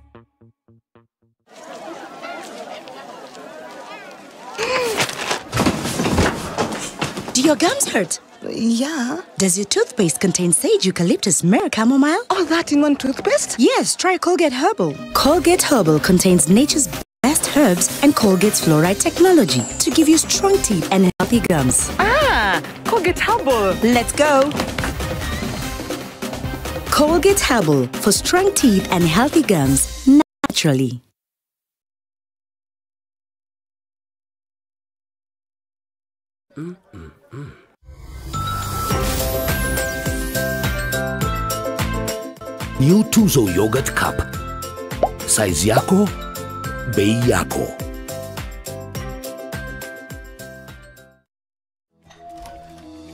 Do your gums hurt? Yeah. Does your toothpaste contain sage, eucalyptus, myrrh, chamomile? All that in one toothpaste? Yes, try Colgate Herbal. Colgate Herbal contains nature's best herbs and Colgate's fluoride technology to give you strong teeth and healthy gums. Ah, Colgate Herbal. Let's go. Colgate Herbal for strong teeth and healthy gums naturally. New Tuzo Yogurt Cup. Size yako, bei yako.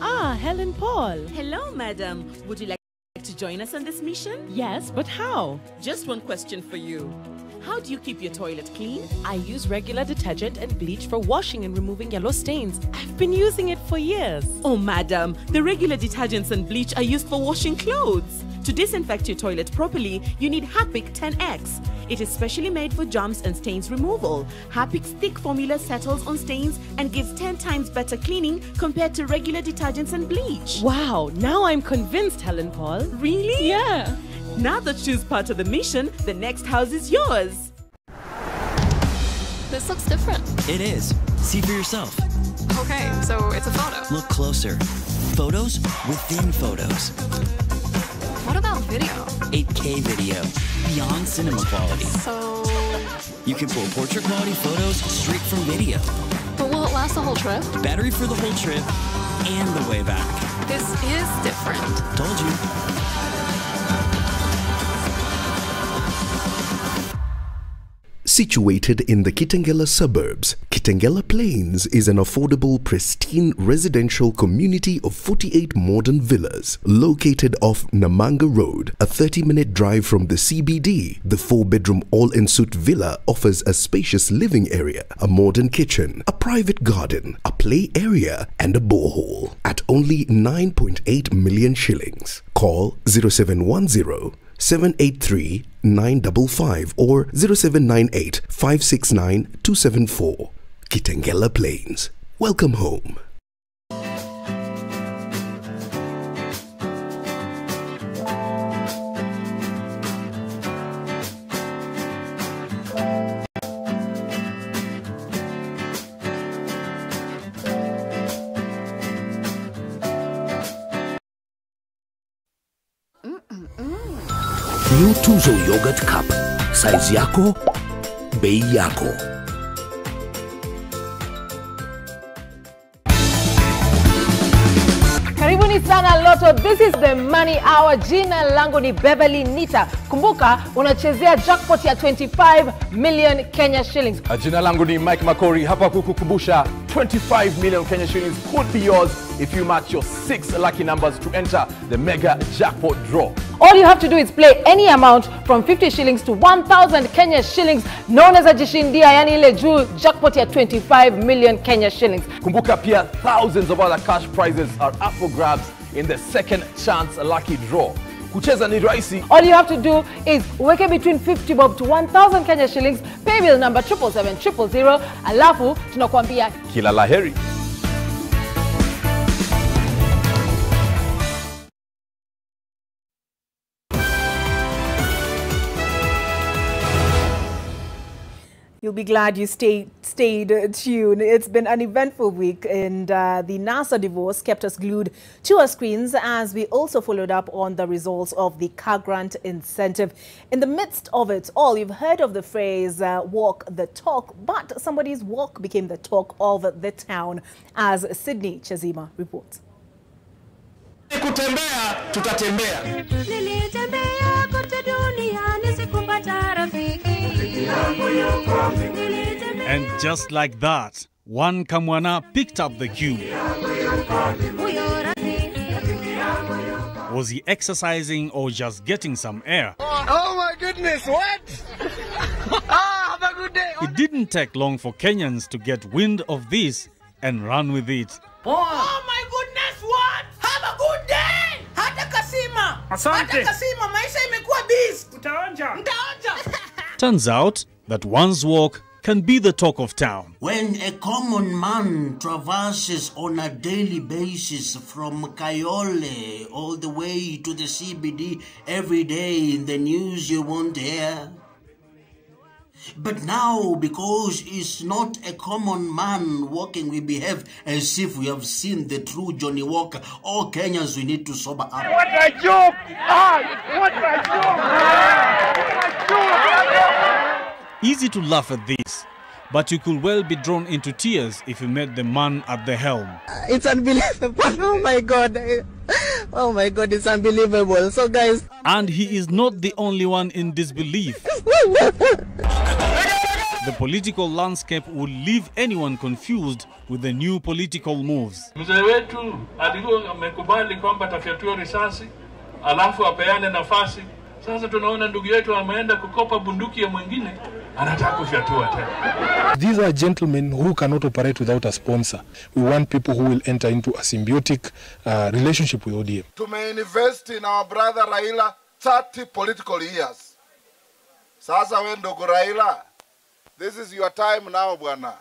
Ah, Helen Paul. Hello, madam. Would you like to join us on this mission? Yes, but how? Just one question for you. How do you keep your toilet clean? I use regular detergent and bleach for washing and removing yellow stains. I've been using it for years. Oh, madam, the regular detergents and bleach are used for washing clothes. To disinfect your toilet properly, you need Harpic 10X. It is specially made for germs and stains removal. Harpic's thick formula settles on stains and gives 10 times better cleaning compared to regular detergents and bleach. Wow, now I'm convinced, Helen Paul. Really? Yeah. Now that she's part of the mission, the next house is yours. This looks different. It is. See for yourself. Okay, so it's a photo. Look closer. Photos within photos. What about video? 8K video. Beyond cinema quality. So... You can pull portrait quality photos straight from video. But will it last the whole trip? Battery for the whole trip and the way back. This is different. Told you. Situated in the Kitengela suburbs, Kitengela Plains is an affordable, pristine residential community of 48 modern villas. Located off Namanga Road, a 30-minute drive from the CBD, the 4-bedroom all-en-suite villa offers a spacious living area, a modern kitchen, a private garden, a play area, and a borehole at only 9.8 million shillings. Call 0710 783 955 or 0798 569 274. Kitengela Plains. Welcome home. New Tuzo Yogurt Cup. Size yako, bei yako. Karibuni sana Lotto. This is the money hour. Jina langu ni Beverly Nita. Kumbuka unachezea jackpot ya 25 million Kenya shillings. Jina langu ni Mike Makori. Hapa kukukumbusha 25 million Kenya shillings could be yours if you match your 6 lucky numbers to enter the mega jackpot draw. All you have to do is play any amount from 50 shillings to 1,000 Kenya shillings, known as a jishindia, yani ile juu jackpot ya 25 million Kenya shillings. Kumbuka pia thousands of other cash prizes are up for grabs in the second chance lucky draw. Kucheza ni rahisi. All you have to do is weke between 50 bob to 1,000 Kenya shillings, pay bill number 77700, alafu tunakuambia Kila laheri. You'll be glad you stayed tuned. It's been an eventful week, and the NASA divorce kept us glued to our screens as we also followed up on the results of the car grant incentive. In the midst of it all, you've heard of the phrase walk the talk, but somebody's walk became the talk of the town, as Sydney Chazima reports. Kutembea tutatembea. Nilitembea kote duniani sikupata rafiki. And just like that, one Kamwana picked up the cue. Was he exercising or just getting some air? Oh my goodness, what? Have a good day. It didn't take long for Kenyans to get wind of this and run with it. Oh my goodness, what? Have a good day. Hata kasima. Hata kasima, maisha imekuwa busy. Utaonja. Turns out that one's walk can be the talk of town. When a common man traverses on a daily basis from Kayole all the way to the CBD every day, in the news you won't hear. But now, because it's not a common man walking, we behave as if we have seen the true Johnny Walker. All Kenyans, we need to sober up. What a joke! What a joke! Easy to laugh at this, but you could well be drawn into tears if you met the man at the helm. It's unbelievable. Oh my God. Oh my God, it's unbelievable. So guys... And he is not the only one in disbelief. The political landscape would leave anyone confused with the new political moves. Mzee wetu alikuwa amekubali kwamba atafyatua risasi, alafu apeane nafasi. Sasa tunaona ndugu yetu ameenda kukopa bunduki ya mwingine, anataka kufyatua tena. These are gentlemen who cannot operate without a sponsor. We want people who will enter into a symbiotic relationship with ODM. To invest in our brother Raila 30 political years. Sasa we ndugu Raila, this is your time now, bwana,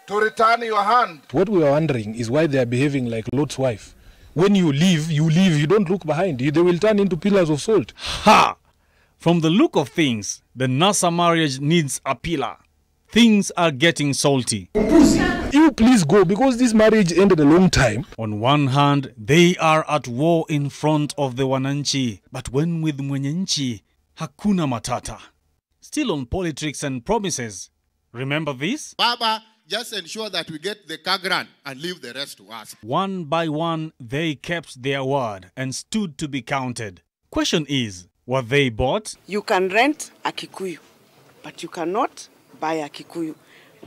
to return your hand. What we are wondering is why they are behaving like Lot's wife. When you leave, you don't look behind. They will turn into pillars of salt. Ha! From the look of things, the NASA marriage needs a pillar. Things are getting salty. You please go, because this marriage ended a long time. On one hand, they are at war in front of the Wananchi. But when with Mwenyenchi, hakuna matata. Still on politics and promises. Remember this? Baba, just ensure that we get the car grant and leave the rest to us. One by one, they kept their word and stood to be counted. Question is, were they bought? You can rent a Kikuyu, but you cannot buy a Kikuyu.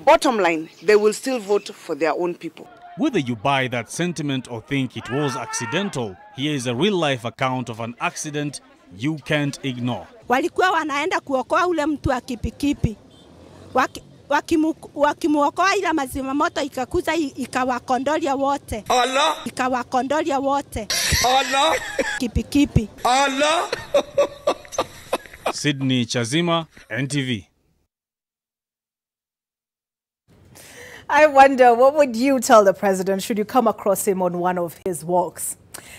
Bottom line, they will still vote for their own people. Whether you buy that sentiment or think it was accidental, here is a real-life account of an accident you can't ignore. Walikuwa wanaenda kuokoa ule mtu wa kipikipi. Wakimuokoa ila mazima moto ikakuza ikawakondolia wote. Allah! Ikawakondolia wote. Allah! Kipikipi. Allah! Sydney Chazima, NTV. I wonder, what would you tell the president should you come across him on one of his walks?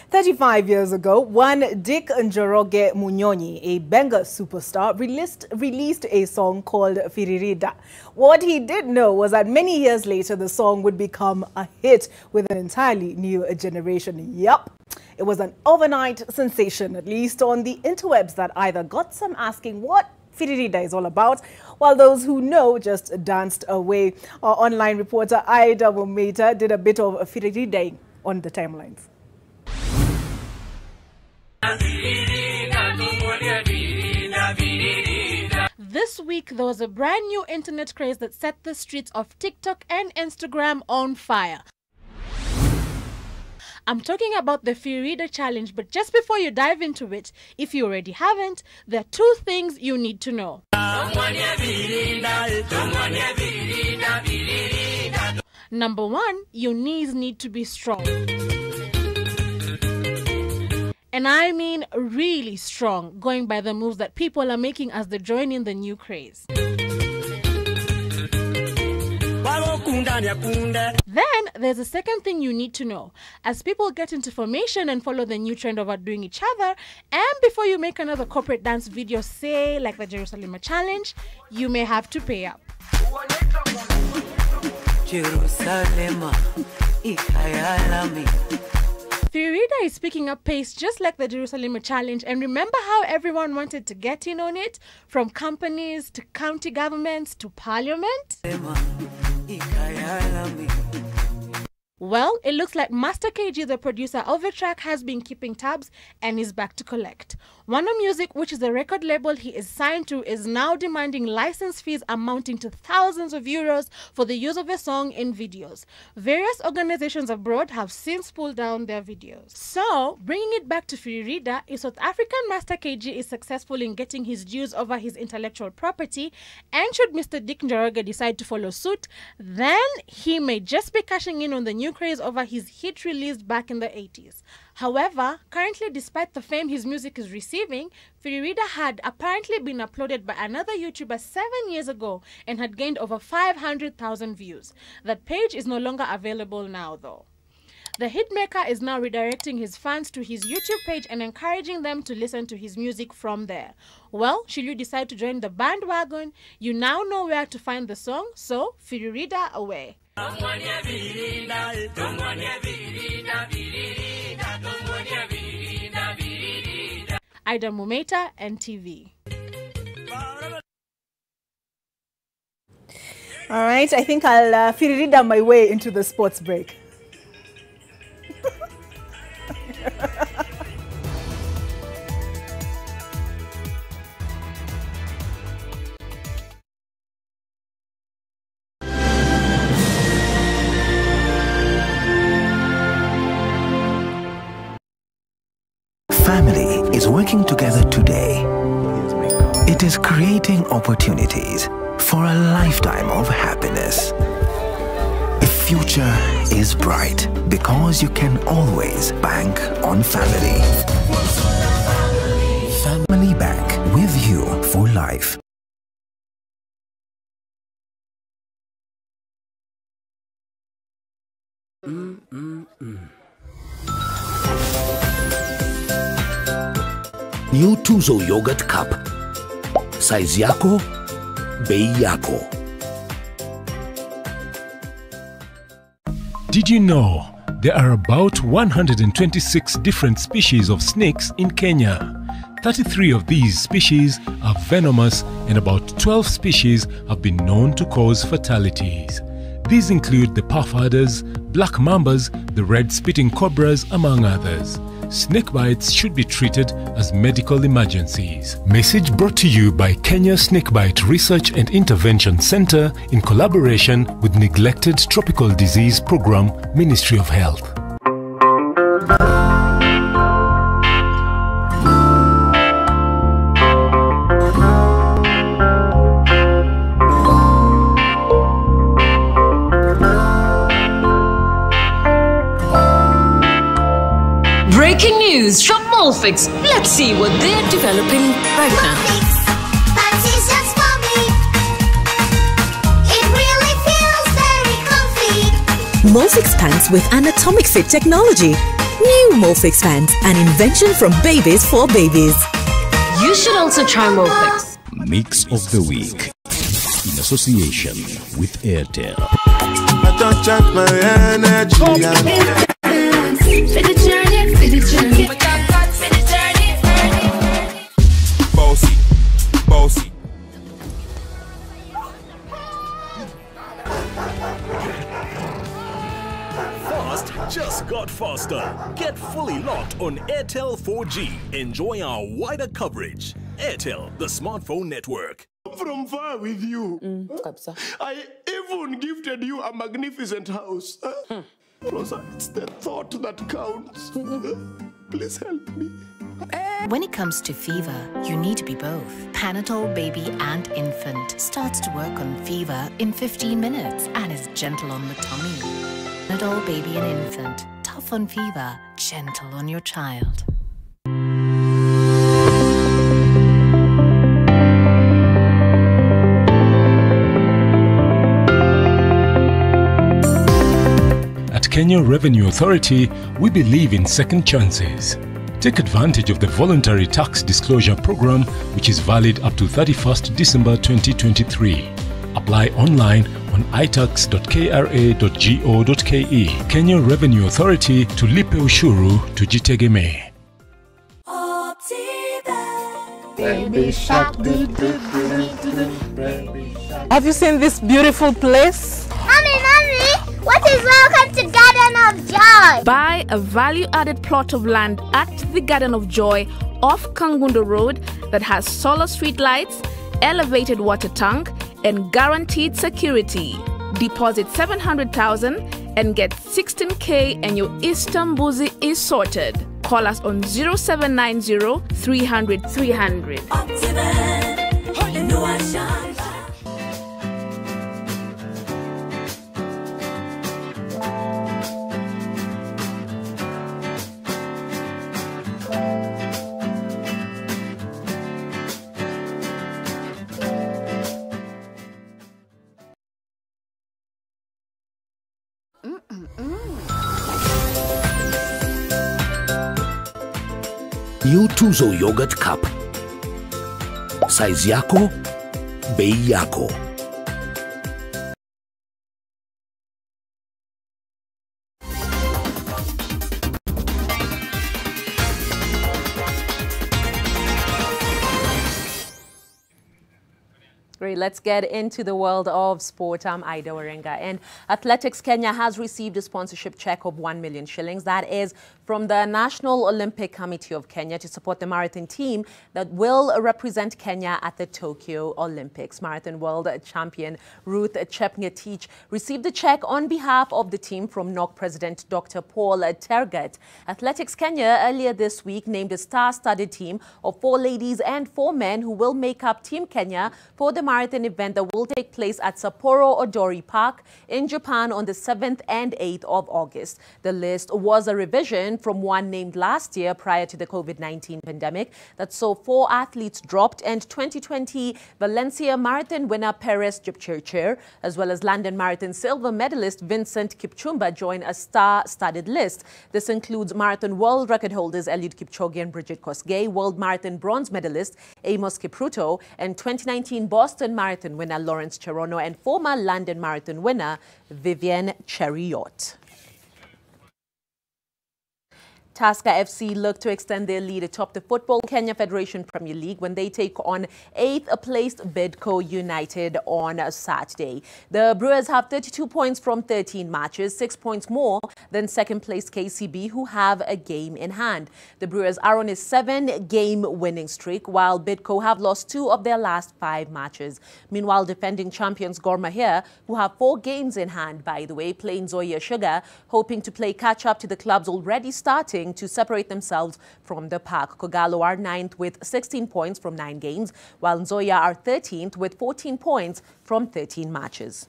35 years ago, one Dick Njoroge Munyonyi, a Benga superstar, released a song called Firirida. What he didn't know was that many years later, the song would become a hit with an entirely new generation. Yup, it was an overnight sensation, at least on the interwebs, that either got some asking what Firirida is all about, while those who know just danced away. Our online reporter Ida Wometa did a bit of Firirida on the timelines. This week, there was a brand new internet craze that set the streets of TikTok and Instagram on fire. I'm talking about the Firirida challenge, but just before you dive into it, if you already haven't, there are two things you need to know. Number one, your knees need to be strong. And I mean really strong, going by the moves that people are making as they join in the new craze. Then there's a second thing you need to know. As people get into formation and follow the new trend of outdoing each other, and before you make another corporate dance video, say like the Jerusalem Challenge, you may have to pay up. Fiorida is picking up pace just like the Jerusalem Challenge, and remember how everyone wanted to get in on it? From companies to county governments to parliament? Well, it looks like Master KG, the producer of the track, has been keeping tabs and is back to collect. Warner Music, which is the record label he is signed to, is now demanding license fees amounting to thousands of euros for the use of a song in videos. Various organizations abroad have since pulled down their videos. So, bringing it back to Fiorida, if South African Master KG is successful in getting his dues over his intellectual property, and should Mr. Dick Njoroge decide to follow suit, then he may just be cashing in on the new craze over his hit released back in the 80s. However, currently, despite the fame his music is receiving, Fiorida had apparently been uploaded by another YouTuber 7 years ago and had gained over 500,000 views. That page is no longer available now, though. The hitmaker is now redirecting his fans to his YouTube page and encouraging them to listen to his music from there. Well, should you decide to join the bandwagon, you now know where to find the song, so Fiorida away. Ida Mumeta, NTV. All right, I think I'll Fiorida my way into the sports break. Family is working together today. It is creating opportunities for a lifetime of happiness. The future is bright because you can always bank on family. Family Bank, with you for life. New Tuzo Yogurt Cup. Size yako, bei yako. Did you know there are about 126 different species of snakes in Kenya? 33 of these species are venomous and about 12 species have been known to cause fatalities. These include the puff adders, black mambas, the red spitting cobras, among others. Snake bites should be treated as medical emergencies. Message brought to you by Kenya Snakebite Research and Intervention Center in collaboration with Neglected Tropical Disease Program, Ministry of Health. Breaking news from Molfix. Let's see what they're developing right now. Pants is just for me. It really feels very comfy. Molfix pants with anatomic fit technology. New Molfix pants, an invention from babies for babies. You should also try Molfix. Mix of the Week in association with Airtel. I don't charge my energy. For the journey, for the journey. Bossy, bossy. Fast just got faster. Get fully locked on Airtel 4G. Enjoy our wider coverage. Airtel, the smartphone network. From far with you. I even gifted you a magnificent house. Rosa, it's the thought that counts. Please help me. When it comes to fever, you need to be both. Panadol Baby and Infant starts to work on fever in 15 minutes and is gentle on the tummy. Panadol Baby and Infant, tough on fever, gentle on your child. Kenya Revenue Authority, we believe in second chances. Take advantage of the voluntary tax disclosure program, which is valid up to 31st December 2023. Apply online on itax.kra.go.ke. Kenya Revenue Authority, tulipe ushuru tujitegemee. Baby shark, have you seen this beautiful place? Mommy, what is welcome to Garden of Joy? Buy a value-added plot of land at the Garden of Joy off Kangundo Road that has solar street lights, elevated water tank, and guaranteed security. Deposit 700,000 and get 16K and your Istanbuzi is sorted. Call us on 0790 300 300. New Tuzo Yogurt Cup. Size yako, bei yako. Great. Let's get into the world of sport. I'm Ida Warenga. And Athletics Kenya has received a sponsorship check of 1 million shillings. That is from the National Olympic Committee of Kenya to support the marathon team that will represent Kenya at the Tokyo Olympics. Marathon world champion Ruth Chepngetich received the check on behalf of the team from NOC President Dr. Paul Tergat. Athletics Kenya earlier this week named a star-studded team of 4 ladies and 4 men who will make up Team Kenya for the marathon event that will take place at Sapporo Odori Park in Japan on the 7th and 8th of August. The list was a revision from one named last year prior to the COVID-19 pandemic that saw 4 athletes dropped, and 2020 Valencia Marathon winner Perez Jepchirchir, as well as London Marathon silver medalist Vincent Kipchumba join a star-studded list. This includes marathon world record holders Eliud Kipchoge and Bridget Kosgei, world marathon bronze medalist Amos Kipruto, and 2019 Boston Marathon winner Lawrence Cherono and former London Marathon winner Vivienne Cheriot. Tusker FC look to extend their lead atop the Football Kenya Federation Premier League when they take on 8th-placed Bidco United on Saturday. The Brewers have 32 points from 13 matches, 6 points more than second-placed KCB, who have a game in hand. The Brewers are on a 7-game winning streak, while Bidco have lost 2 of their last 5 matches. Meanwhile, defending champions Gor Mahia, who have 4 games in hand, by the way, play Nzoia Sugar, hoping to play catch-up to the clubs already starting to separate themselves from the pack. Kogalo are 9th with 16 points from 9 games, while Nzoia are 13th with 14 points from 13 matches.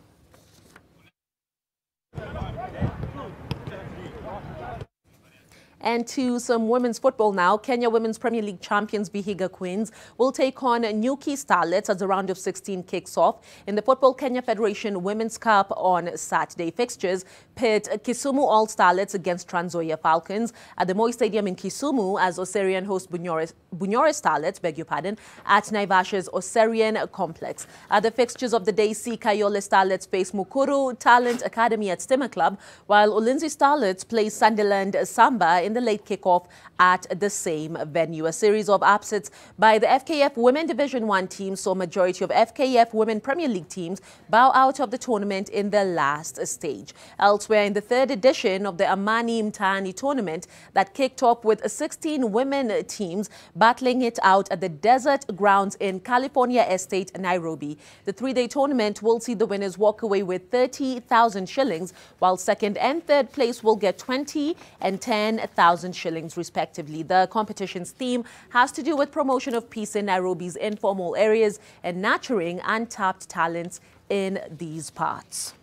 And to some women's football now. Kenya Women's Premier League champions Vihiga Queens will take on Nyuki Starlets as the round of 16 kicks off in the Football Kenya Federation Women's Cup on Saturday. Fixtures pit Kisumu All Starlets against Trans Nzoia Falcons at the Moi Stadium in Kisumu as Oserian host Bunyore Starlets, beg your pardon, at Naivasha's Oserian Complex. Other fixtures of the day see Kayole Starlets face Mukuru Talent Academy at Stimmer Club, while Ulinzi Starlets play Sunderland Samba in the late kickoff at the same venue. A series of upsets by the FKF Women Division 1 teams saw majority of FKF Women Premier League teams bow out of the tournament in the last stage. Elsewhere, in the 3rd edition of the Amani Mtaani tournament that kicked off with 16 women teams battling it out at the Desert Grounds in California Estate, Nairobi. The 3-day tournament will see the winners walk away with 30,000 shillings, while 2nd and 3rd place will get 20 and 10,000 shillings respectively. The competition's theme has to do with promotion of peace in Nairobi's informal areas and nurturing untapped talents in these parts.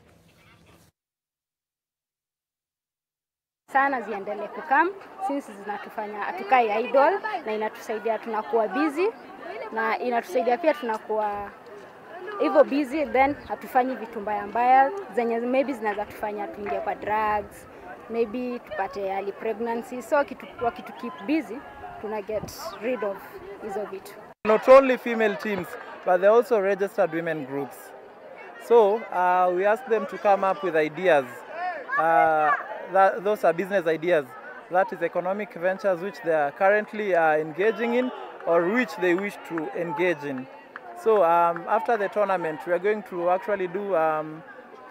Sana ziendelee kukam since zinatufanya atukai idol na inatusaidia tunakuwa busy na inatusaidia pia tunakuwa hivyo busy, then hatufanyi vitu mbaya mbaya zenye maybe zinaweza tufanya tuingie kwa drugs maybe tupate early pregnancy. So wakitu keep busy, tuna get rid of hizo vitu. Not only female teams, but they're also registered women groups. So we ask them to come up with ideas. Those are business ideas. That is economic ventures which they are currently engaging in or which they wish to engage in. So after the tournament, we are going to actually do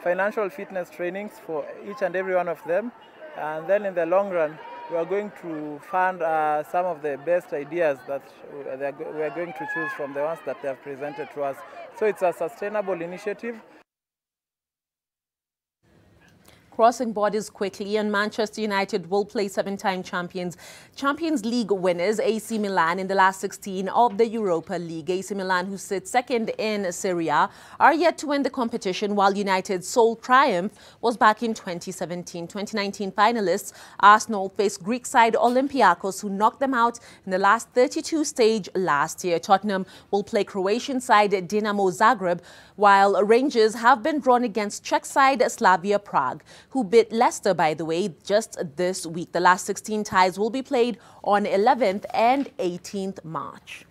financial fitness trainings for each and every one of them. And then in the long run, we are going to fund some of the best ideas that we are going to choose from the ones that they have presented to us. So it's a sustainable initiative. Crossing borders quickly, and Manchester United will play 7-time Champions League winners AC Milan in the last 16 of the Europa League. AC Milan, who sits second in Serie A, are yet to win the competition, while United's sole triumph was back in 2017. 2019 finalists Arsenal faced Greek side Olympiacos, who knocked them out in the last 32 stage last year. Tottenham will play Croatian side Dinamo Zagreb, while Rangers have been drawn against Czech side Slavia Prague, who beat Leicester, by the way, just this week. The last 16 ties will be played on 11th and 18th March.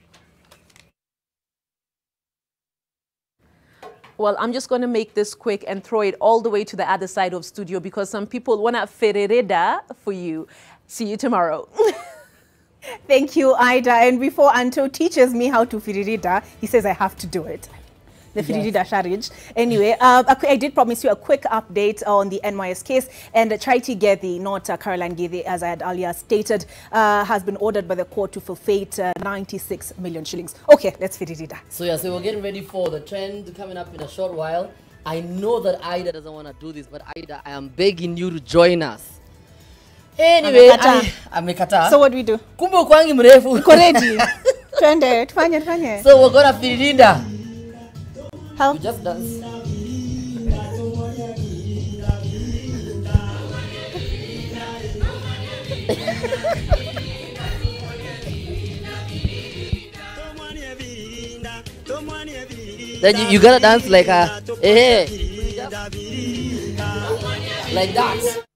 Well, I'm just going to make this quick and throw it all the way to the other side of studio because some people want to firirida for you. See you tomorrow. Thank you, Ida. And before Anto teaches me how to firirida, he says I have to do it. The Firirida Sharij. Anyway, I did promise you a quick update on the NYS case, and Charity Gethi, not Caroline Gethi, as I had earlier stated, has been ordered by the court to forfeit 96 million shillings. Okay, let's Firirida. So yeah, so we're getting ready for the trend coming up in a short while. I know that Ida doesn't want to do this, but Ida, I am begging you to join us. Anyway, amekata. So what do we do? Kumbe ukwangi mrefu. Uko ready? Twende, tufanye. So we're gonna Firirida. How? You just dance. Then you gotta dance like a, like that.